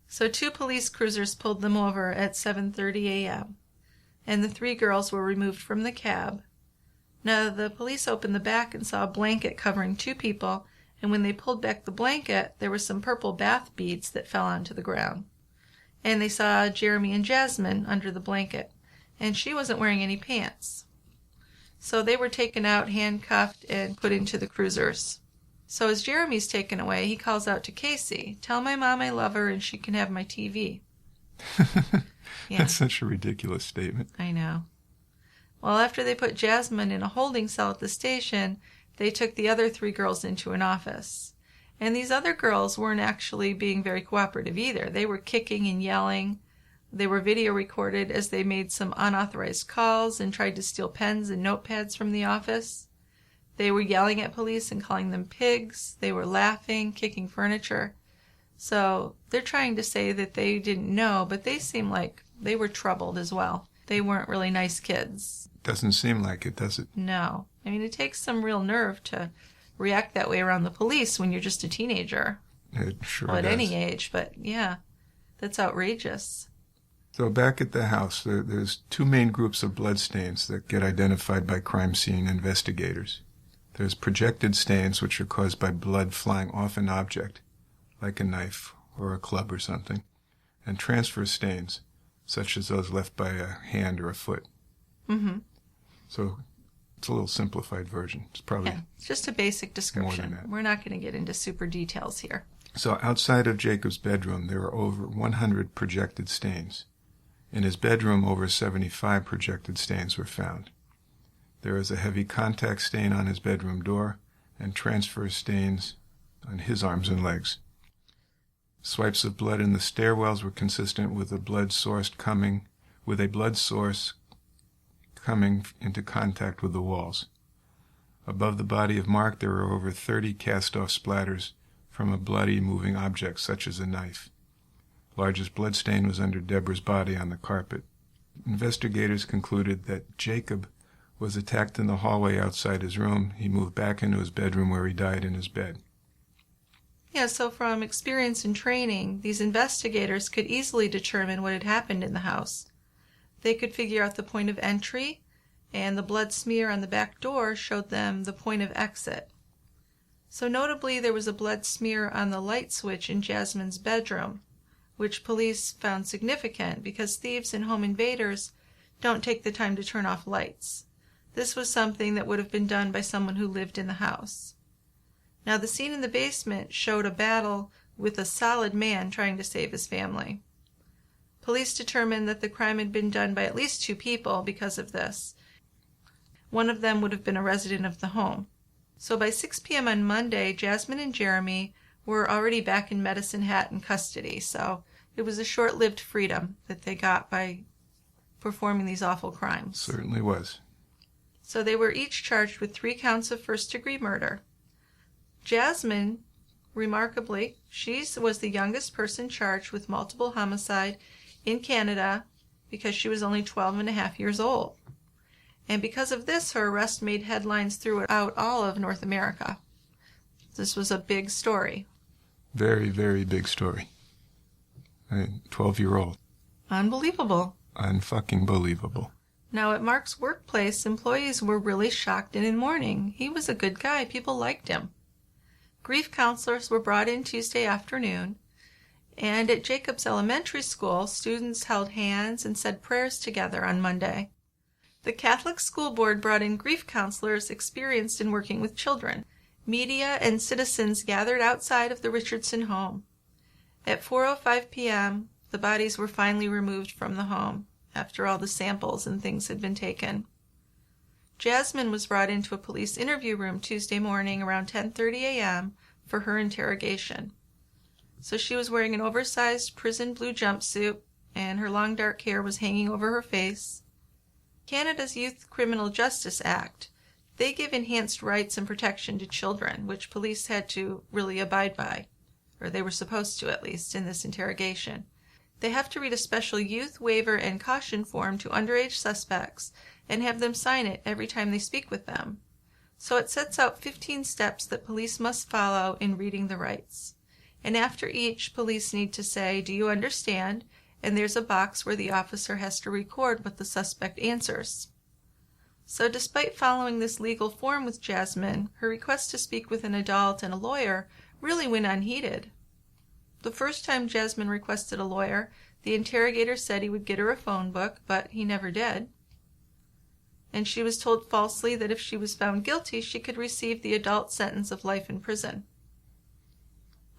So 2 police cruisers pulled them over at 7:30 a.m., and the 3 girls were removed from the cab. Now, the police opened the back and saw a blanket covering 2 people, and when they pulled back the blanket, there were some purple bath beads that fell onto the ground. And they saw Jeremy and Jasmine under the blanket, and she wasn't wearing any pants. So they were taken out, handcuffed, and put into the cruisers. So as Jeremy's taken away, he calls out to Casey, "Tell my mom I love her and she can have my TV." Yeah. That's such a ridiculous statement. I know. Well, after they put Jasmine in a holding cell at the station, they took the other 3 girls into an office. And these other girls weren't actually being very cooperative either. They were kicking and yelling. They were video recorded as they made some unauthorized calls and tried to steal pens and notepads from the office. They were yelling at police and calling them pigs. They were laughing, kicking furniture. So they're trying to say that they didn't know, but they seem like they were troubled as well. They weren't really nice kids. Doesn't seem like it, does it? No. I mean, it takes some real nerve to react that way around the police when you're just a teenager. It sure well, at does. any age, but yeah, that's outrageous. So back at the house, there's 2 main groups of bloodstains that get identified by crime scene investigators. There's projected stains, which are caused by blood flying off an object, like a knife or a club or something, and transfer stains, such as those left by a hand or a foot. Mm-hmm. So it's a little simplified version. It's probably it's just a basic description. More than that. We're not going to get into super details here. So outside of Jacob's bedroom, there are over 100 projected stains. In his bedroom, over 75 projected stains were found. There is a heavy contact stain on his bedroom door and transfer stains on his arms and legs. Swipes of blood in the stairwells were consistent with a blood source coming into contact with the walls. Above the body of Mark, there are over 30 cast-off splatters from a bloody moving object such as a knife. Largest blood stain was under Deborah's body on the carpet. Investigators concluded that Jacob was attacked in the hallway outside his room. He moved back into his bedroom where he died in his bed. Yeah, so from experience and training, these investigators could easily determine what had happened in the house. They could figure out the point of entry, and the blood smear on the back door showed them the point of exit. So notably, there was a blood smear on the light switch in Jasmine's bedroom, which police found significant because thieves and home invaders don't take the time to turn off lights. This was something that would have been done by someone who lived in the house. Now, the scene in the basement showed a battle with a solid man trying to save his family. Police determined that the crime had been done by at least 2 people because of this. One of them would have been a resident of the home. So by 6 p.m. on Monday, Jasmine and Jeremy were already back in Medicine Hat in custody, so it was a short-lived freedom that they got by performing these awful crimes. Certainly was. So they were each charged with 3 counts of first-degree murder. Jasmine, remarkably, she was the youngest person charged with multiple homicide in Canada because she was only 12 and a half years old. And because of this, her arrest made headlines throughout all of North America. This was a big story. Very, very big story. A 12-year-old. Unbelievable. Unfucking believable. Now, at Mark's workplace, employees were really shocked and in mourning. He was a good guy. People liked him. Grief counselors were brought in Tuesday afternoon, and at Jacobs Elementary School, students held hands and said prayers together on Monday. The Catholic School Board brought in grief counselors experienced in working with children. Media and citizens gathered outside of the Richardson home. At 4:05 p.m., the bodies were finally removed from the home after all the samples and things had been taken. Jasmine was brought into a police interview room Tuesday morning around 10:30 a.m. for her interrogation. So she was wearing an oversized prison blue jumpsuit, and her long dark hair was hanging over her face. Canada's Youth Criminal Justice Act, they give enhanced rights and protection to children, which police had to really abide by, or they were supposed to at least, in this interrogation. They have to read a special youth waiver and caution form to underage suspects and have them sign it every time they speak with them. So it sets out 15 steps that police must follow in reading the rights. And after each, police need to say, "Do you understand?" And there's a box where the officer has to record what the suspect answers. So despite following this legal form with Jasmine, her request to speak with an adult and a lawyer really went unheeded. The first time Jasmine requested a lawyer, the interrogator said he would get her a phone book, but he never did. And she was told falsely that if she was found guilty, she could receive the adult sentence of life in prison.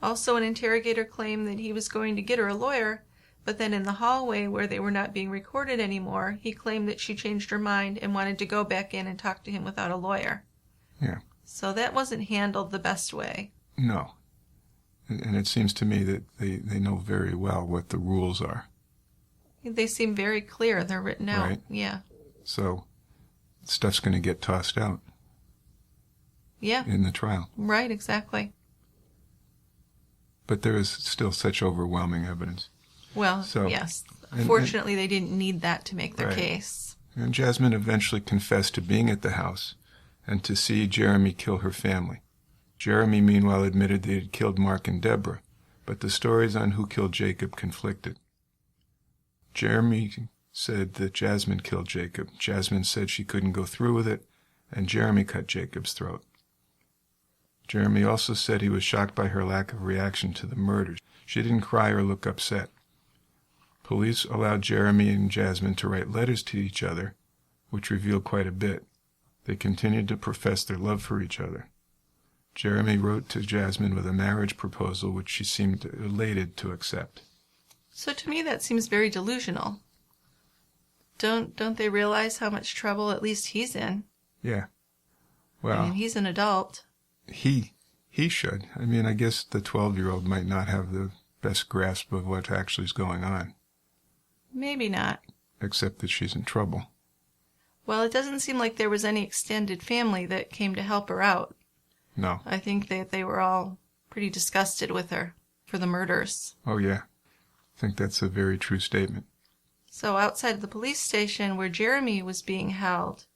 Also, an interrogator claimed that he was going to get her a lawyer, but then in the hallway where they were not being recorded anymore, he claimed that she changed her mind and wanted to go back in and talk to him without a lawyer. Yeah. So that wasn't handled the best way. No. And it seems to me that they know very well what the rules are. They seem very clear. They're written out. Right. Yeah. So stuff's going to get tossed out. Yeah. In the trial. Right, exactly. But there is still such overwhelming evidence. Well, yes. Fortunately, they didn't need that to make their case. And Jasmine eventually confessed to being at the house and to see Jeremy kill her family. Jeremy, meanwhile, admitted they had killed Mark and Deborah, but the stories on who killed Jacob conflicted. Jeremy said that Jasmine killed Jacob. Jasmine said she couldn't go through with it, and Jeremy cut Jacob's throat. Jeremy also said he was shocked by her lack of reaction to the murders. She didn't cry or look upset. Police allowed Jeremy and Jasmine to write letters to each other, which revealed quite a bit. They continued to profess their love for each other. Jeremy wrote to Jasmine with a marriage proposal which she seemed elated to accept. So to me that seems very delusional. Don't they realize how much trouble at least he's in? Yeah. Well, I mean, he's an adult. He should. I mean, I guess the 12-year-old might not have the best grasp of what actually is going on. Maybe not. Except that she's in trouble. Well, it doesn't seem like there was any extended family that came to help her out. No. I think that they were all pretty disgusted with her for the murders. Oh, yeah. I think that's a very true statement. So outside of the police station where Jeremy was being held,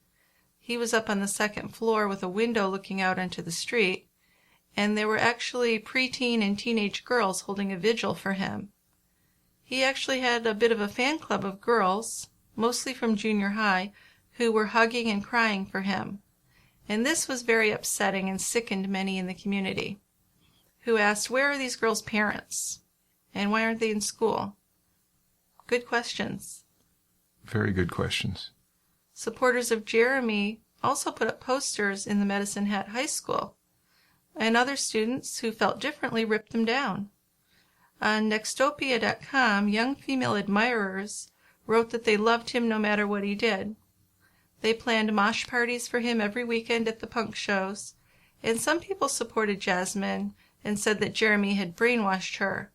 he was up on the second floor with a window looking out onto the street, and there were actually preteen and teenage girls holding a vigil for him. He actually had a bit of a fan club of girls, mostly from junior high, who were hugging and crying for him. And this was very upsetting and sickened many in the community, who asked, where are these girls' parents? And why aren't they in school? Good questions. Very good questions. Supporters of Jeremy also put up posters in the Medicine Hat High School, and other students who felt differently ripped them down. On Nextopia.com, young female admirers wrote that they loved him no matter what he did. They planned mosh parties for him every weekend at the punk shows, and some people supported Jasmine and said that Jeremy had brainwashed her.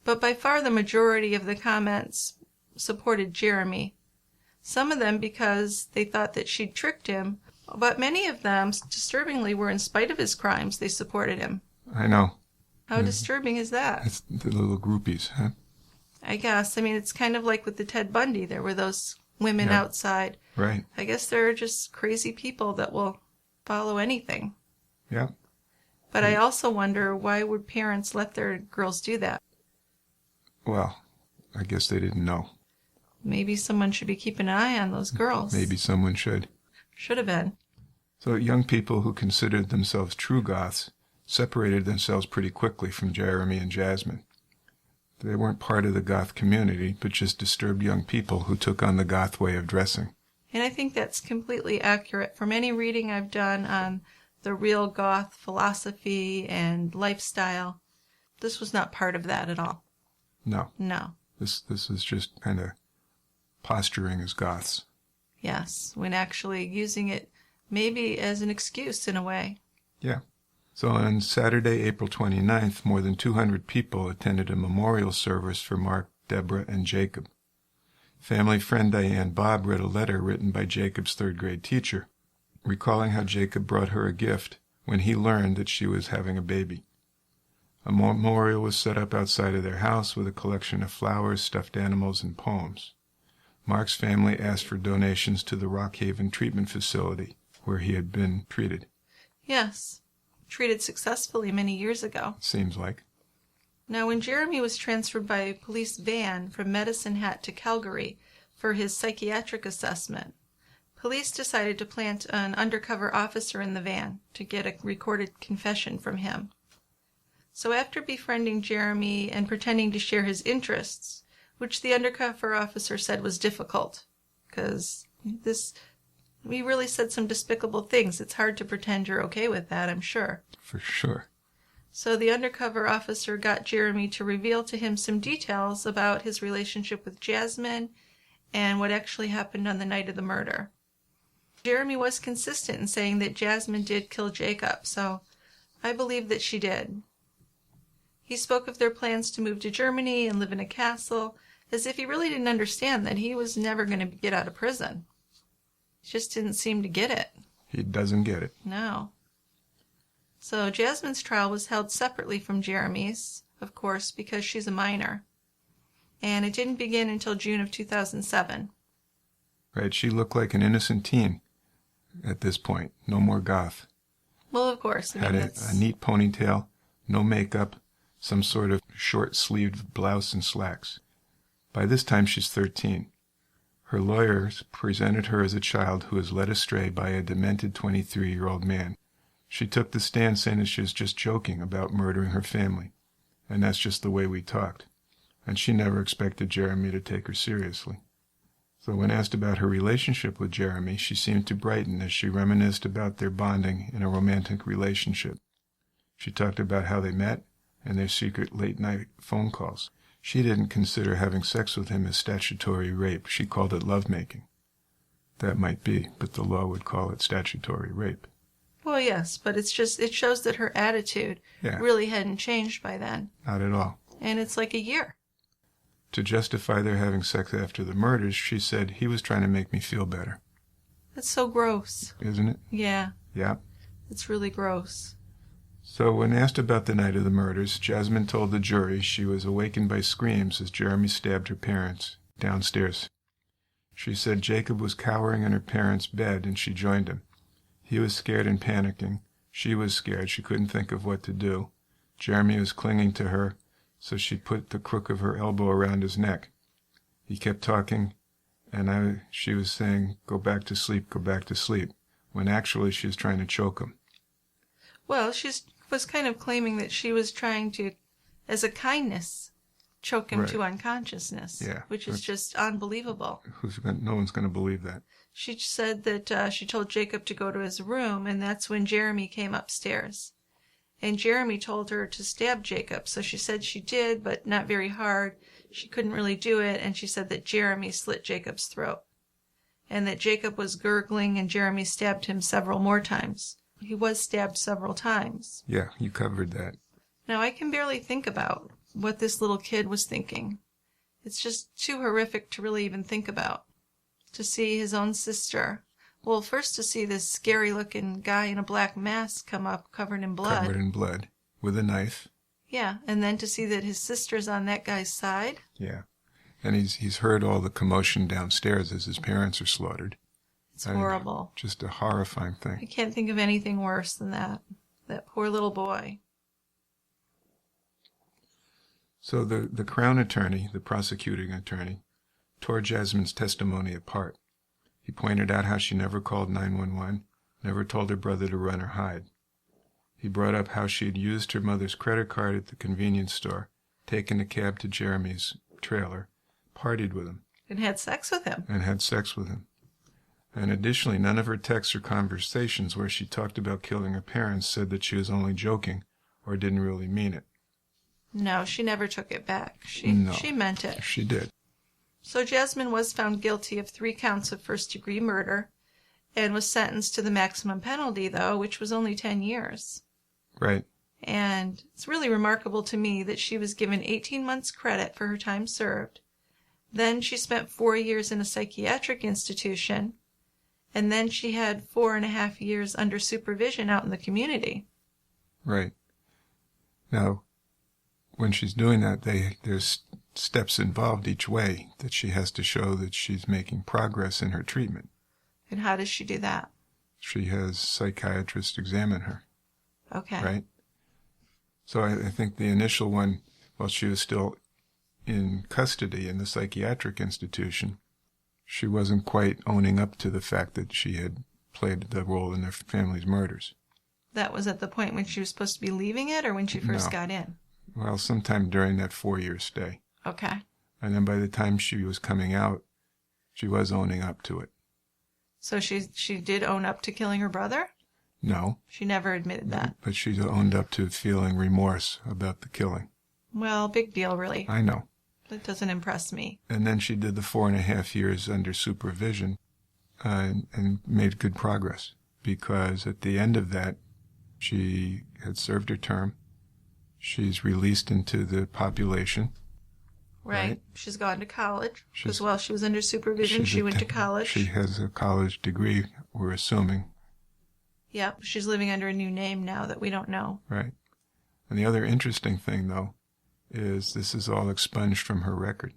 But by far the majority of the comments supported Jeremy. Some of them because they thought that she'd tricked him, but many of them, disturbingly, were in spite of his crimes, they supported him. I know. How disturbing is that? It's the little groupies, huh? I guess. I mean, it's kind of like with the Ted Bundy. There were those women outside Right. I guess there are just crazy people that will follow anything. Yeah. But I also wonder, why would parents let their girls do that? Well, I guess they didn't know. Maybe someone should be keeping an eye on those girls. Maybe someone should. Should have been. So young people who considered themselves true goths separated themselves pretty quickly from Jeremy and Jasmine. They weren't part of the goth community, but just disturbed young people who took on the goth way of dressing. And I think that's completely accurate. From any reading I've done on the real goth philosophy and lifestyle, this was not part of that at all. No. No. This is just kind of posturing as goths. Yes, when actually using it maybe as an excuse in a way. Yeah. So on Saturday, April 29th, more than 200 people attended a memorial service for Mark, Deborah, and Jacob. Family friend Diane Bob read a letter written by Jacob's third-grade teacher, recalling how Jacob brought her a gift when he learned that she was having a baby. A memorial was set up outside of their house with a collection of flowers, stuffed animals, and poems. Mark's family asked for donations to the Rockhaven treatment facility, where he had been treated. Yes, treated successfully many years ago. Seems like. Now, when Jeremy was transferred by a police van from Medicine Hat to Calgary for his psychiatric assessment, police decided to plant an undercover officer in the van to get a recorded confession from him. So after befriending Jeremy and pretending to share his interests, which the undercover officer said was difficult, because we really said some despicable things. It's hard to pretend you're okay with that, I'm sure. For sure. So the undercover officer got Jeremy to reveal to him some details about his relationship with Jasmine and what actually happened on the night of the murder. Jeremy was consistent in saying that Jasmine did kill Jacob, so I believe that she did. He spoke of their plans to move to Germany and live in a castle, as if he really didn't understand that he was never going to get out of prison. He just didn't seem to get it. He doesn't get it. No. So Jasmine's trial was held separately from Jeremy's, of course, because she's a minor. And it didn't begin until June of 2007. Right, she looked like an innocent teen at this point. No more goth. Well, of course. Had a neat ponytail, no makeup, some sort of short-sleeved blouse and slacks. By this time, she's 13. Her lawyers presented her as a child who was led astray by a demented 23-year-old man. She took the stand saying that she was just joking about murdering her family, and that's just the way we talked. And she never expected Jeremy to take her seriously. So when asked about her relationship with Jeremy, she seemed to brighten as she reminisced about their bonding in a romantic relationship. She talked about how they met and their secret late-night phone calls. She didn't consider having sex with him as statutory rape. She called it lovemaking. That might be, but the law would call it statutory rape. Well, yes, but it shows that her attitude really hadn't changed by then. Not at all. And it's like a year. To justify their having sex after the murders, she said, he was trying to make me feel better. That's so gross. Isn't it? Yeah. Yeah. It's really gross. So when asked about the night of the murders, Jasmine told the jury she was awakened by screams as Jeremy stabbed her parents downstairs. She said Jacob was cowering in her parents' bed and she joined him. He was scared and panicking. She was scared. She couldn't think of what to do. Jeremy was clinging to her, so she put the crook of her elbow around his neck. He kept talking, and she was saying, go back to sleep, when actually she was trying to choke him. Well, she was kind of claiming that she was trying to, as a kindness, choke him to unconsciousness, which is just unbelievable. No one's going to believe that. She said that she told Jacob to go to his room, and that's when Jeremy came upstairs. And Jeremy told her to stab Jacob, so she said she did, but not very hard. She couldn't really do it, and she said that Jeremy slit Jacob's throat, and that Jacob was gurgling, and Jeremy stabbed him several more times. He was stabbed several times. Yeah, you covered that. Now, I can barely think about what this little kid was thinking. It's just too horrific to really even think about. To see his own sister. Well, first to see this scary-looking guy in a black mask come up covered in blood. Covered in blood, with a knife. Yeah, and then to see that his sister's on that guy's side. Yeah, and he's heard all the commotion downstairs as his parents are slaughtered. It's horrible. Just a horrifying I thing. can't think of anything worse than that. That poor little boy. So the Crown attorney, the prosecuting attorney, tore Jasmine's testimony apart. He pointed out how she never called 911, never told her brother to run or hide. He brought up how she had used her mother's credit card at the convenience store, taken a cab to Jeremy's trailer, partied with him. And had sex with him. And additionally, none of her texts or conversations where she talked about killing her parents said that she was only joking or didn't really mean it. No, she never took it back. She meant it. She did. So Jasmine was found guilty of 3 counts of first-degree murder and was sentenced to the maximum penalty, though, which was only 10 years. Right. And it's really remarkable to me that she was given 18 months credit for her time served. Then she spent 4 years in a psychiatric institution, and then she had 4.5 years under supervision out in the community. Right. Now, when she's doing that, there's steps involved each way that she has to show that she's making progress in her treatment. And how does she do that? She has psychiatrists examine her. Okay. Right? So I think the initial one, while she was still in custody in the psychiatric institution, she wasn't quite owning up to the fact that she had played the role in their family's murders. That was at the point when she was supposed to be leaving it or when she first got in? Well, sometime during that 4-year stay. Okay. And then by the time she was coming out, she was owning up to it. So she did own up to killing her brother? No. She never admitted that. But she owned up to feeling remorse about the killing. Well, big deal, really. I know. That doesn't impress me. And then she did the 4.5 years under supervision and made good progress. Because at the end of that, she had served her term. She's released into the population. Right. She's gone to college. Because while she was under supervision, she went to college. She has a college degree, we're assuming. Yep. She's living under a new name now that we don't know. Right. And the other interesting thing, though, is this is all expunged from her record.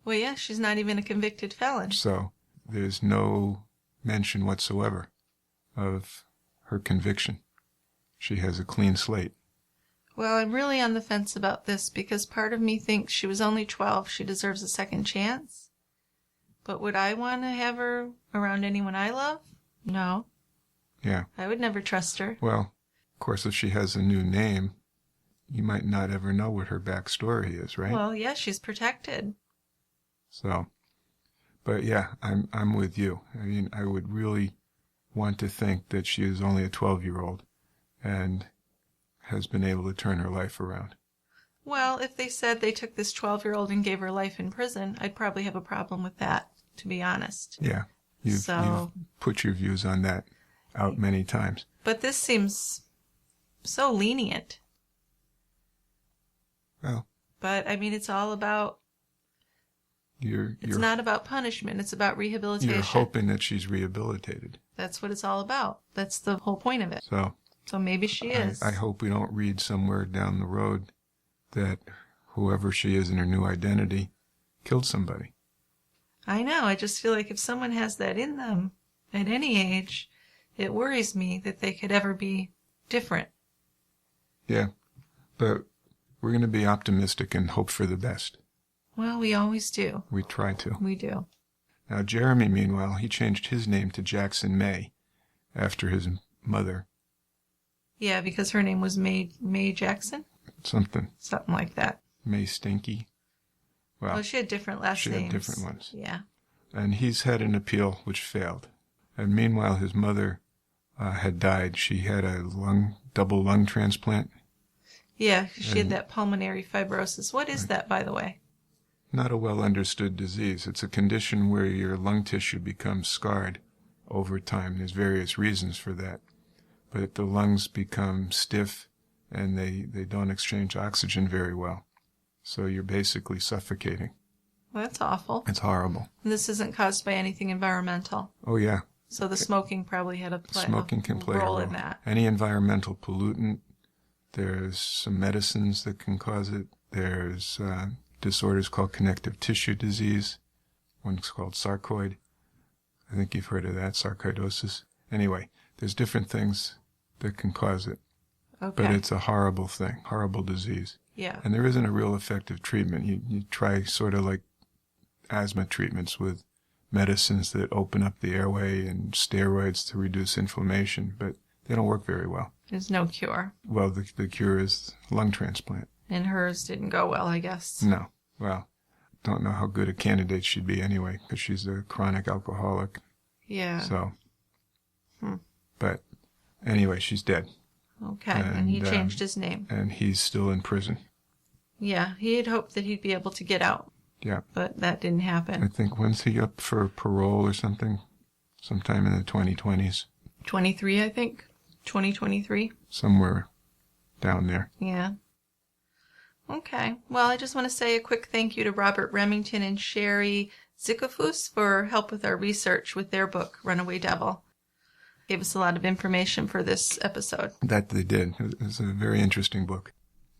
Well, yeah, she's not even a convicted felon. So there's no mention whatsoever of her conviction. She has a clean slate. Well, I'm really on the fence about this because part of me thinks she was only 12. She deserves a second chance. But would I want to have her around anyone I love? No. Yeah. I would never trust her. Well, of course, if she has a new name, you might not ever know what her backstory is, right? Well, yeah, she's protected. So, but yeah, I'm with you. I mean, I would really want to think that she is only a 12-year-old and has been able to turn her life around. Well, if they said they took this 12-year-old and gave her life in prison, I'd probably have a problem with that, to be honest. Yeah. You've put your views on that out many times. But this seems so lenient. Well. But, I mean, it's all about... It's not about punishment. It's about rehabilitation. You're hoping that she's rehabilitated. That's what it's all about. That's the whole point of it. So maybe she is. I hope we don't read somewhere down the road that whoever she is in her new identity killed somebody. I know. I just feel like if someone has that in them at any age, it worries me that they could ever be different. Yeah. But we're going to be optimistic and hope for the best. Well, we always do. We try to. We do. Now, Jeremy, meanwhile, he changed his name to Jackson May after his mother. Yeah, because her name was May Jackson? Something like that. May Steinke. Well, she had different last names. She had different ones. Yeah. And he's had an appeal which failed. And meanwhile, his mother had died. She had a double lung transplant. Yeah, she had that pulmonary fibrosis. What is that, by the way? Not a well-understood disease. It's a condition where your lung tissue becomes scarred over time. There's various reasons for that. But the lungs become stiff and they don't exchange oxygen very well. So you're basically suffocating. Well, that's awful. It's horrible. And this isn't caused by anything environmental. Oh, yeah. So the smoking probably had a role in that. Any environmental pollutant. There's some medicines that can cause it. There's disorders called connective tissue disease. One's called sarcoid. I think you've heard of that, sarcoidosis. Anyway, there's different things that can cause it. Okay. But it's a horrible thing, horrible disease. Yeah. And there isn't a real effective treatment. You try sort of like asthma treatments with medicines that open up the airway and steroids to reduce inflammation, but they don't work very well. There's no cure. Well, the cure is lung transplant. And hers didn't go well, I guess. No. Well, don't know how good a candidate she'd be anyway, because she's a chronic alcoholic. Yeah. So. But anyway, she's dead. Okay. And he changed his name. And he's still in prison. Yeah. He had hoped that he'd be able to get out. Yeah. But that didn't happen. I think, when's he up for parole or something? Sometime in the 2020s. 23, I think. 2023. Somewhere down there. Yeah. Okay. Well, I just want to say a quick thank you to Robert Remington and Sherry Zikofus for help with our research with their book, Runaway Devil. Gave us a lot of information for this episode. That they did. It was a very interesting book.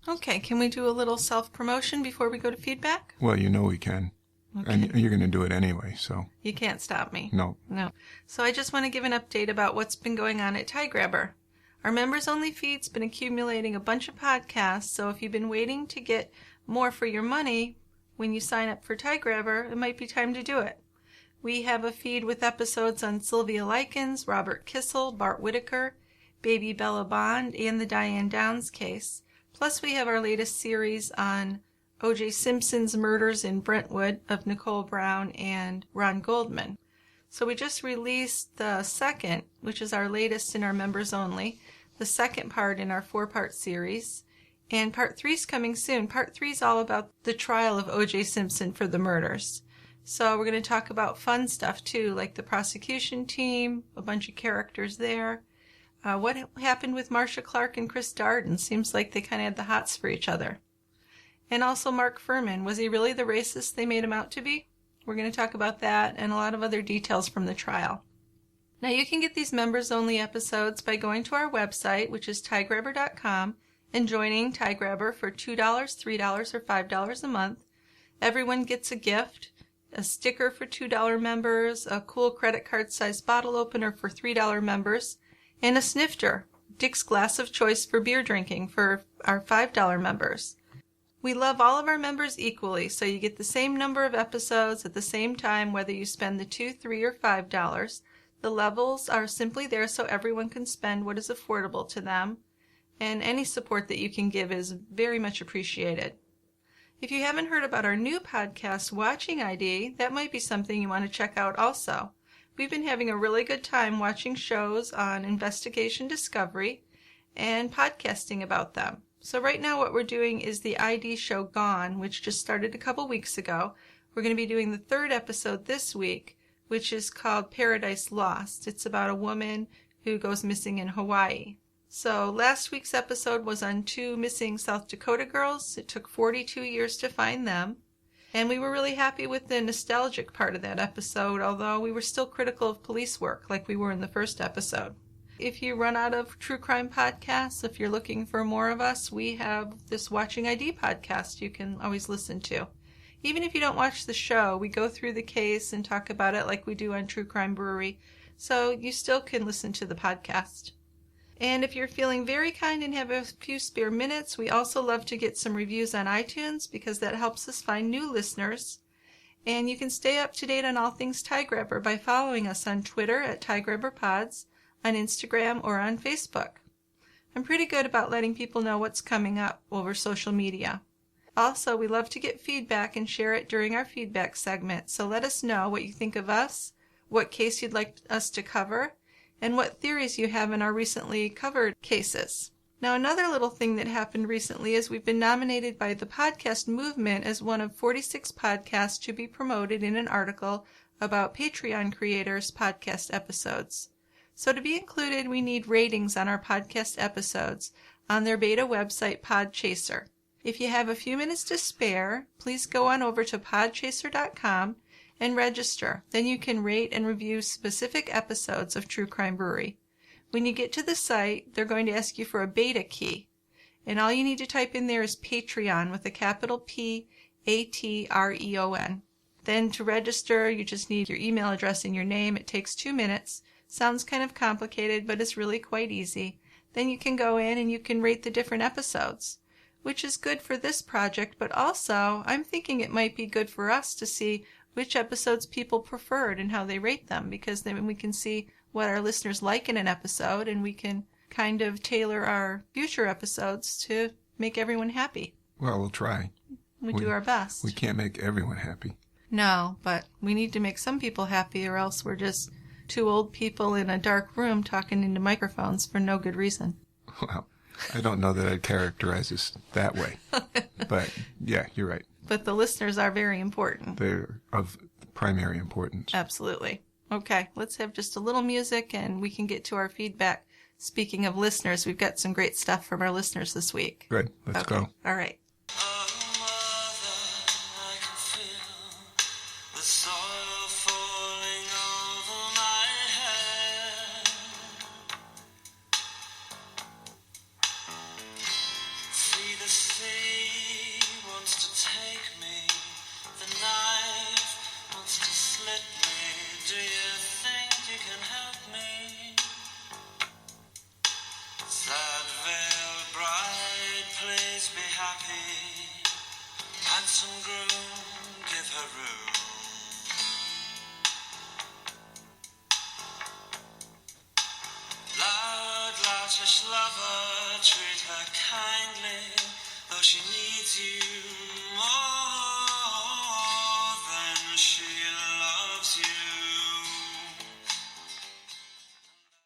Okay. Can we do a little self-promotion before we go to feedback? Well, you know we can. Okay. And you're going to do it anyway, so. You can't stop me. No. No. So I just want to give an update about what's been going on at Tie Grabber. Our members-only feed's been accumulating a bunch of podcasts, so if you've been waiting to get more for your money when you sign up for Tie Grabber, it might be time to do it. We have a feed with episodes on Sylvia Likens, Robert Kissel, Bart Whitaker, Baby Bella Bond, and the Diane Downs case. Plus we have our latest series on O.J. Simpson's murders in Brentwood of Nicole Brown and Ron Goldman. So we just released the second, which is our latest in our members only, the second part in our 4-part series, and part 3's coming soon. Part 3's all about the trial of O.J. Simpson for the murders. So we're going to talk about fun stuff too, like the prosecution team, a bunch of characters there. What happened with Marcia Clark and Chris Darden? Seems like they kind of had the hots for each other. And also Mark Furman. Was he really the racist they made him out to be? We're going to talk about that and a lot of other details from the trial. Now you can get these members-only episodes by going to our website, which is tiegrabber.com, and joining Tie Grabber for $2, $3, or $5 a month. Everyone gets a gift, a sticker for $2 members, a cool credit card-sized bottle opener for $3 members, and a snifter, Dick's glass of choice for beer drinking for our $5 members. We love all of our members equally, so you get the same number of episodes at the same time whether you spend the $2, $3, or $5. The levels are simply there so everyone can spend what is affordable to them, and any support that you can give is very much appreciated. If you haven't heard about our new podcast, Watching ID, that might be something you want to check out also. We've been having a really good time watching shows on investigation discovery and podcasting about them. So right now what we're doing is the ID show Gone, which just started a couple weeks ago. We're going to be doing the 3rd episode this week, which is called Paradise Lost. It's about a woman who goes missing in Hawaii. So last week's episode was on 2 missing South Dakota girls. It took 42 years to find them. And we were really happy with the nostalgic part of that episode, although we were still critical of police work like we were in the first episode. If you run out of true crime podcasts, if you're looking for more of us, we have this Watching ID podcast you can always listen to. Even if you don't watch the show, we go through the case and talk about it like we do on True Crime Brewery, so you still can listen to the podcast. And if you're feeling very kind and have a few spare minutes, we also love to get some reviews on iTunes because that helps us find new listeners. And you can stay up to date on all things Tie Grabber by following us on Twitter at TieGrabberPods, on Instagram, or on Facebook. I'm pretty good about letting people know what's coming up over social media. Also, we love to get feedback and share it during our feedback segment, so let us know what you think of us, what case you'd like us to cover, and what theories you have in our recently covered cases. Now, another little thing that happened recently is we've been nominated by the podcast movement as one of 46 podcasts to be promoted in an article about Patreon creators' podcast episodes. So to be included, we need ratings on our podcast episodes on their beta website, Podchaser. If you have a few minutes to spare, please go on over to podchaser.com and register. Then you can rate and review specific episodes of True Crime Brewery. When you get to the site, they're going to ask you for a beta key. And all you need to type in there is Patreon with a capital P-A-T-R-E-O-N. Then to register, you just need your email address and your name. It takes 2 minutes. Sounds kind of complicated, but it's really quite easy. Then you can go in and you can rate the different episodes, which is good for this project, but also I'm thinking it might be good for us to see which episodes people preferred and how they rate them, because then we can see what our listeners like in an episode, and we can kind of tailor our future episodes to make everyone happy. Well, we'll try. We do our best. We can't make everyone happy. No, but we need to make some people happy, or else we're just two old people in a dark room talking into microphones for no good reason. Well, I don't know that I'd characterize us that way. But, yeah, you're right. But the listeners are very important. They're of primary importance. Absolutely. Okay, let's have just a little music and we can get to our feedback. Speaking of listeners, we've got some great stuff from our listeners this week. Good. Let's go. All right.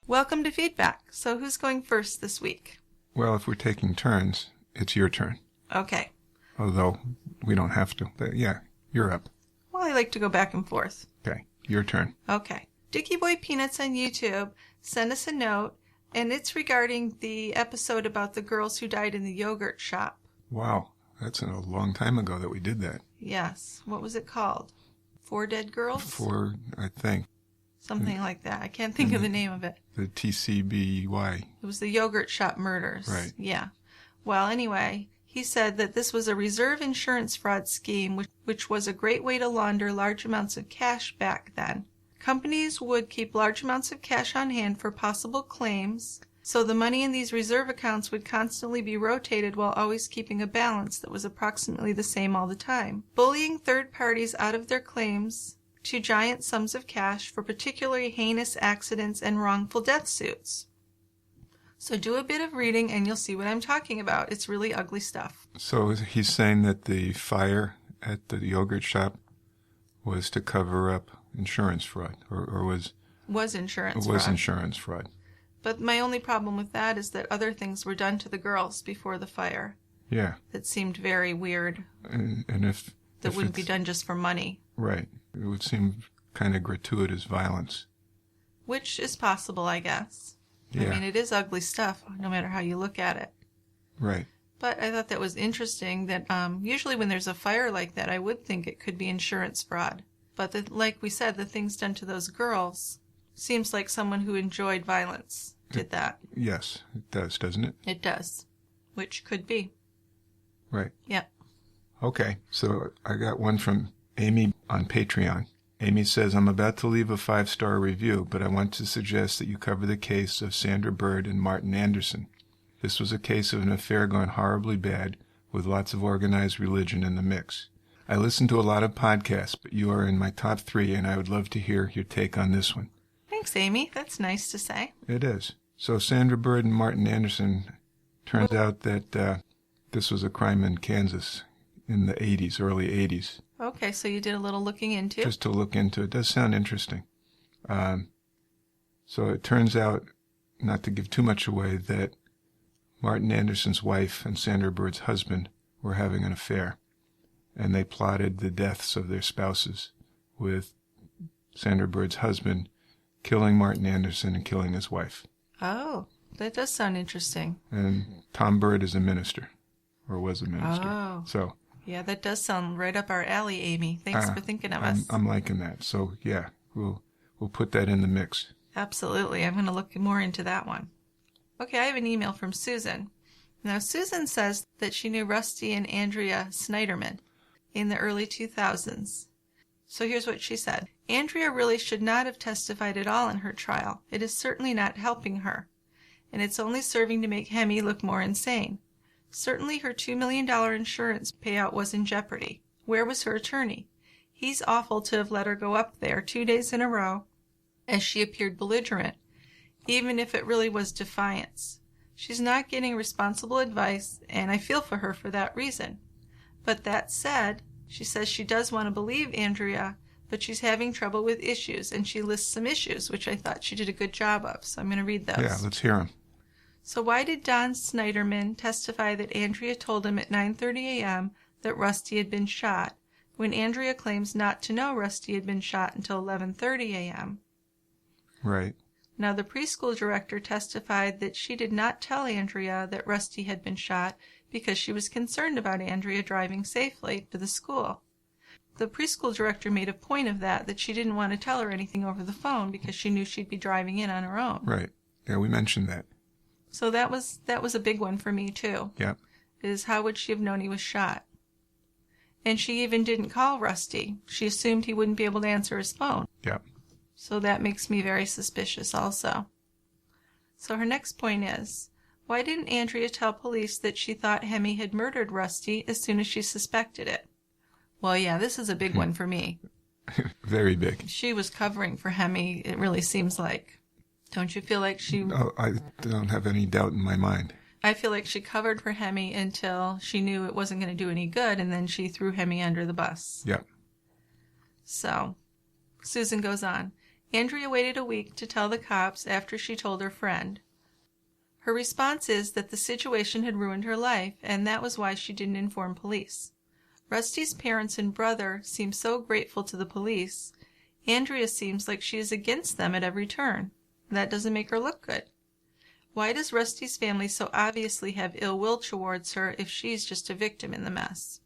Welcome to Feedback. So who's going first this week? Well, if we're taking turns, it's your turn. Okay. Although we don't have to. But yeah, you're up. Well, I like to go back and forth. Okay, your turn. Okay. Dicky Boy Peanuts on YouTube sent us a note, and it's regarding the episode about the girls who died in the yogurt shop. Wow, that's a long time ago that we did that. Yes. What was it called? 4 Dead Girls? 4, I think. Something like that. I can't think of the name of it. The TCBY. It was the yogurt shop murders. Right. Yeah. Well, anyway, he said that this was a reserve insurance fraud scheme, which was a great way to launder large amounts of cash back then. Companies would keep large amounts of cash on hand for possible claims, so the money in these reserve accounts would constantly be rotated while always keeping a balance that was approximately the same all the time, bullying third parties out of their claims to giant sums of cash for particularly heinous accidents and wrongful death suits. So do a bit of reading and you'll see what I'm talking about. It's really ugly stuff. So he's saying that the fire at the yogurt shop was to cover up insurance fraud, or was insurance fraud. Insurance fraud. But my only problem with that is that other things were done to the girls before the fire. Yeah. That seemed very weird. And if wouldn't be done just for money. Right. It would seem kind of gratuitous violence. Which is possible, I guess. Yeah. I mean, it is ugly stuff, no matter how you look at it. Right. But I thought that was interesting that usually when there's a fire like that, I would think it could be insurance fraud. But like we said, the things done to those girls seems like someone who enjoyed violence did that. Yes, it does, doesn't it? It does. Which could be. Right. Yeah. Okay, so I got one from Amy on Patreon. Amy says, I'm about to leave a 5-star review, but I want to suggest that you cover the case of Sandra Bird and Martin Anderson. This was a case of an affair gone horribly bad, with lots of organized religion in the mix. I listen to a lot of podcasts, but you are in my top 3, and I would love to hear your take on this one. Thanks, Amy. That's nice to say. It is. So Sandra Bird and Martin Anderson, turns out that this was a crime in Kansas in the 80s, early 80s. Okay, so you did a little looking into it. Just to look into it. It does sound interesting. So it turns out, not to give too much away, that Martin Anderson's wife and Sandra Bird's husband were having an affair, and they plotted the deaths of their spouses, with Sandra Bird's husband killing Martin Anderson and killing his wife. Oh, that does sound interesting. And Tom Bird is a minister, or was a minister. Oh. So. Yeah, that does sound right up our alley, Amy. Thanks for thinking of us. I'm liking that. So, yeah, we'll put that in the mix. Absolutely. I'm going to look more into that one. Okay, I have an email from Susan. Now, Susan says that she knew Rusty and Andrea Snyderman in the early 2000s. So here's what she said. Andrea really should not have testified at all in her trial. It is certainly not helping her. And it's only serving to make Hemi look more insane. Certainly her $2 million insurance payout was in jeopardy. Where was her attorney? He's awful to have let her go up there 2 days in a row as she appeared belligerent, even if it really was defiance. She's not getting responsible advice, and I feel for her for that reason. But that said, she says she does want to believe Andrea, but she's having trouble with issues, and she lists some issues, which I thought she did a good job of, so I'm going to read those. Yeah, let's hear them. So why did Don Snyderman testify that Andrea told him at 9:30 a.m. that Rusty had been shot, when Andrea claims not to know Rusty had been shot until 11:30 a.m.? Right. Now, the preschool director testified that she did not tell Andrea that Rusty had been shot because she was concerned about Andrea driving safely to the school. The preschool director made a point of that she didn't want to tell her anything over the phone because she knew she'd be driving in on her own. Right. Yeah, we mentioned that. So that was a big one for me, too. Yeah. Is how would she have known he was shot? And she even didn't call Rusty. She assumed he wouldn't be able to answer his phone. Yeah. So that makes me very suspicious also. So her next point is, why didn't Andrea tell police that she thought Hemi had murdered Rusty as soon as she suspected it? Well, yeah, this is a big one for me. Very big. She was covering for Hemi, it really seems like. Don't you feel like she... Oh, I don't have any doubt in my mind. I feel like she covered for Hemi until she knew it wasn't going to do any good, and then she threw Hemi under the bus. Yeah. So, Susan goes on. Andrea waited a week to tell the cops after she told her friend. Her response is that the situation had ruined her life, and that was why she didn't inform police. Rusty's parents and brother seem so grateful to the police. Andrea seems like she is against them at every turn. That doesn't make her look good. Why does Rusty's family so obviously have ill will towards her if she's just a victim in the mess?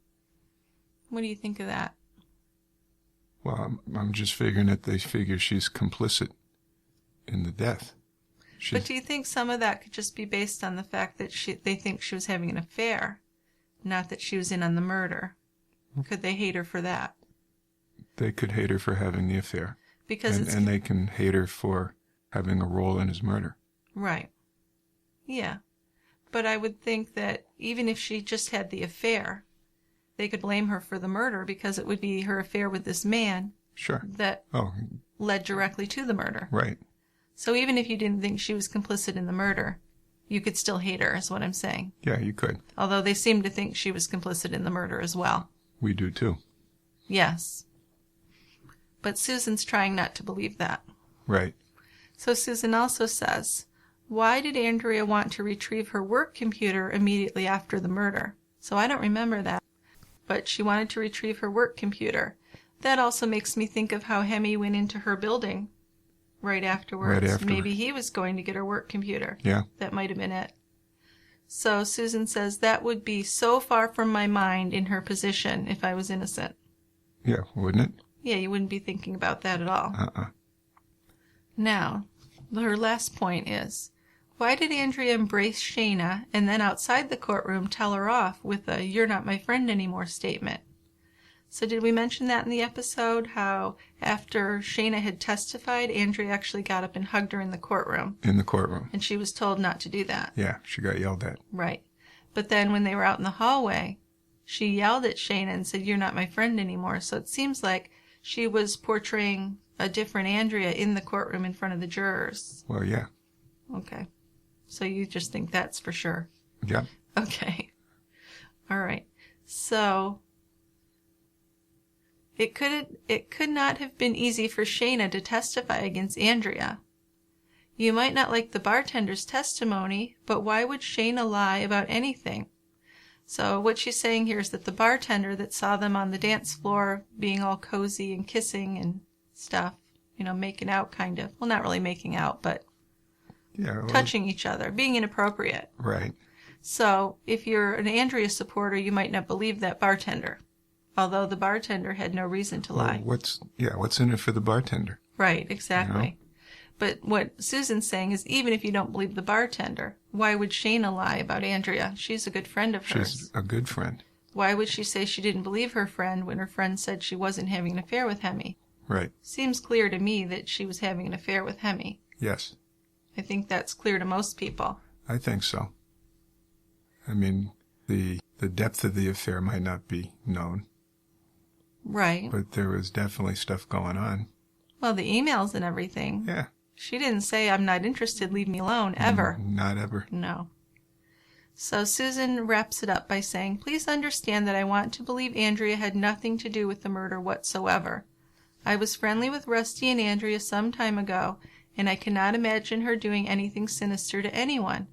What do you think of that? Well, I'm just figuring that they figure she's complicit in the death. But do you think some of that could just be based on the fact that they think she was having an affair, not that she was in on the murder? Could they hate her for that? They could hate her for having the affair. And they can hate her for having a role in his murder. Right. Yeah. But I would think that even if she just had the affair, they could blame her for the murder because it would be her affair with this man that led directly to the murder. Right. So even if you didn't think she was complicit in the murder, you could still hate her, is what I'm saying. Yeah, you could. Although they seem to think she was complicit in the murder as well. We do too. Yes. But Susan's trying not to believe that. Right. So Susan also says, why did Andrea want to retrieve her work computer immediately after the murder? So I don't remember that. But she wanted to retrieve her work computer. That also makes me think of how Hemi went into her building right afterwards. Maybe he was going to get her work computer. Yeah. That might have been it. So Susan says that would be so far from my mind in her position if I was innocent. Yeah, wouldn't it? Yeah, you wouldn't be thinking about that at all. Now, her last point is, why did Andrea embrace Shayna and then outside the courtroom tell her off with a "you're not my friend anymore" statement? So did we mention that in the episode, how after Shayna had testified, Andrea actually got up and hugged her in the courtroom? In the courtroom. And she was told not to do that. Yeah, she got yelled at. Right. But then when they were out in the hallway, she yelled at Shayna and said, "You're not my friend anymore." So it seems like she was portraying a different Andrea in the courtroom in front of the jurors. Well, yeah. Okay. So you just think that's for sure? Yeah. Okay. All right. So it could not have been easy for Shayna to testify against Andrea. You might not like the bartender's testimony, but why would Shayna lie about anything? So what she's saying here is that the bartender that saw them on the dance floor being all cozy and kissing and stuff, making out kind of. Well, not really making out, but touching each other, being inappropriate. Right. So if you're an Andrea supporter, you might not believe that bartender, although the bartender had no reason to lie. What's in it for the bartender? Right, exactly. But what Susan's saying is, even if you don't believe the bartender, why would Shayna lie about Andrea? She's a good friend of hers. She's a good friend. why would she say she didn't believe her friend when her friend said she wasn't having an affair with Hemi? Right. Seems clear to me that she was having an affair with Hemi. Yes. I think that's clear to most people. I think so. I mean, the depth of the affair might not be known. Right. But there was definitely stuff going on. Well, the emails and everything. Yeah. She didn't say, I'm not interested, leave me alone, ever. Not ever. No. So Susan wraps it up by saying, please understand that I want to believe Andrea had nothing to do with the murder whatsoever. I was friendly with Rusty and Andrea some time ago, and I cannot imagine her doing anything sinister to anyone.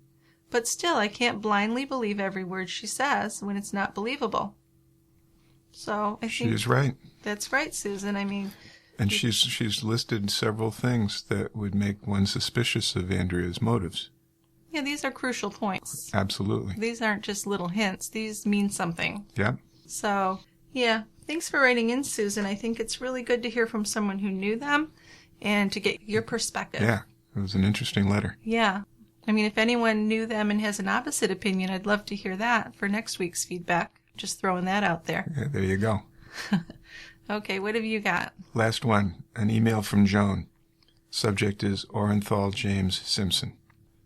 But still, I can't blindly believe every word she says when it's not believable. So I think she's right. That's right, Susan. I mean... And she's listed several things that would make one suspicious of Andrea's motives. Yeah, these are crucial points. Absolutely. These aren't just little hints. These mean something. Yeah. So, yeah, thanks for writing in, Susan. I think it's really good to hear from someone who knew them and to get your perspective. Yeah, it was an interesting letter. Yeah. I mean, if anyone knew them and has an opposite opinion, I'd love to hear that for next week's feedback. Just throwing that out there. Yeah, there you go. Okay, what have you got? Last one, an email from Joan. Subject is Orenthal James Simpson.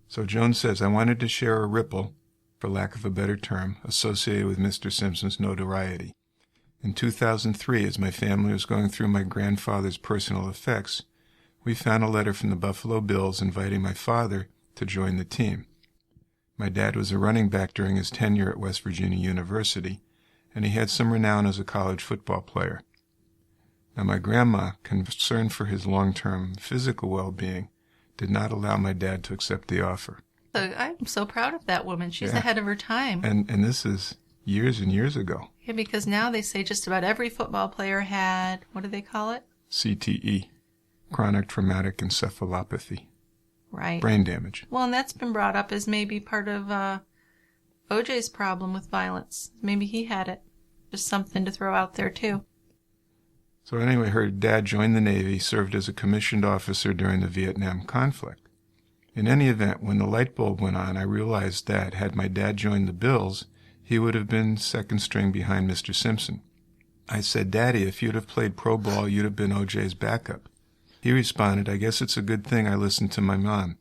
So Joan says, I wanted to share a ripple, for lack of a better term, associated with Mr. Simpson's notoriety. In 2003, as my family was going through my grandfather's personal effects, we found a letter from the Buffalo Bills inviting my father to join the team. My dad was a running back during his tenure at West Virginia University, and he had some renown as a college football player. Now, my grandma, concerned for his long-term physical well-being, did not allow my dad to accept the offer. I'm so proud of that woman. She's ahead of her time. And this is years and years ago. Yeah, because now they say just about every football player had, what do they call it? CTE, chronic traumatic encephalopathy. Right. Brain damage. Well, and that's been brought up as maybe part of OJ's problem with violence. Maybe he had it. Just something to throw out there, too. So anyway, her dad joined the Navy, served as a commissioned officer during the Vietnam conflict. In any event, when the light bulb went on, I realized that, had my dad joined the Bills, he would have been second string behind Mr. Simpson. I said, Daddy, if you'd have played pro ball, you'd have been OJ's backup. He responded, I guess it's a good thing I listened to my mom.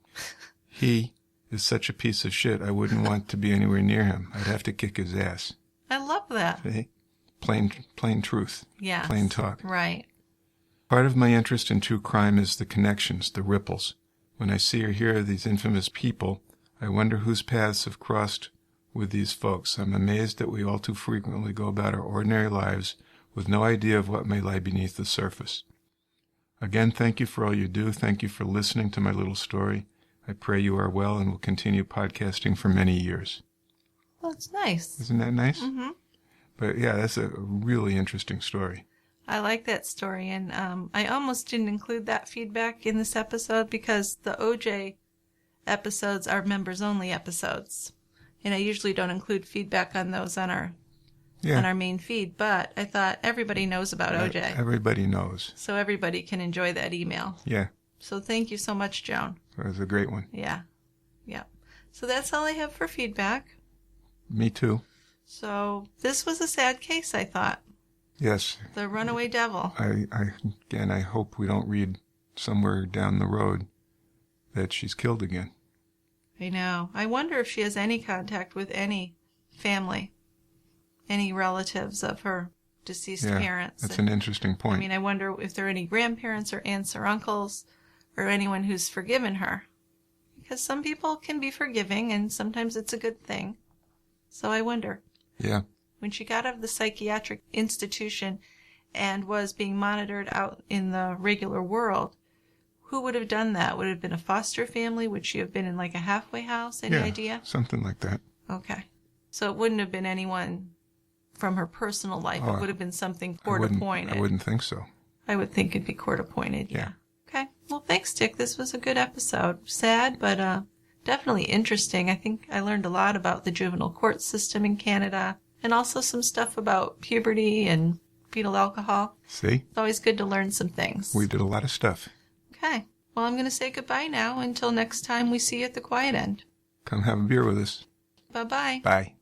He is such a piece of shit, I wouldn't want to be anywhere near him. I'd have to kick his ass. I love that. See? Plain truth. Yeah. Plain talk. Right. Part of my interest in true crime is the connections, the ripples. When I see or hear of these infamous people, I wonder whose paths have crossed with these folks. I'm amazed that we all too frequently go about our ordinary lives with no idea of what may lie beneath the surface. Again, thank you for all you do. Thank you for listening to my little story. I pray you are well and will continue podcasting for many years. Well, that's nice. Isn't that nice? Mm-hmm. But yeah, that's a really interesting story. I like that story, and I almost didn't include that feedback in this episode because the OJ episodes are members-only episodes, and I usually don't include feedback on those on our main feed. But I thought everybody knows about OJ. Everybody knows, so everybody can enjoy that email. Yeah. So thank you so much, Joan. That was a great one. Yeah. So that's all I have for feedback. Me too. So this was a sad case, I thought. Yes. The Runaway Devil. I hope we don't read somewhere down the road that she's killed again. I know. I wonder if she has any contact with any family, any relatives of her deceased parents. That's an interesting point. I mean, I wonder if there are any grandparents or aunts or uncles or anyone who's forgiven her. Because some people can be forgiving and sometimes it's a good thing. So I wonder. Yeah. When she got out of the psychiatric institution and was being monitored out in the regular world, who would have done that? Would it have been a foster family? Would she have been in like a halfway house? Any idea? Something like that. Okay. So it wouldn't have been anyone from her personal life. It would have been something court-appointed. I wouldn't think so. I would think it'd be court-appointed, yeah. Okay. Well, thanks, Dick. This was a good episode. Sad, but definitely interesting. I think I learned a lot about the juvenile court system in Canada and also some stuff about puberty and fetal alcohol. See? It's always good to learn some things. We did a lot of stuff. Okay. Well, I'm going to say goodbye now until next time we see you at the quiet end. Come have a beer with us. Bye-bye. Bye.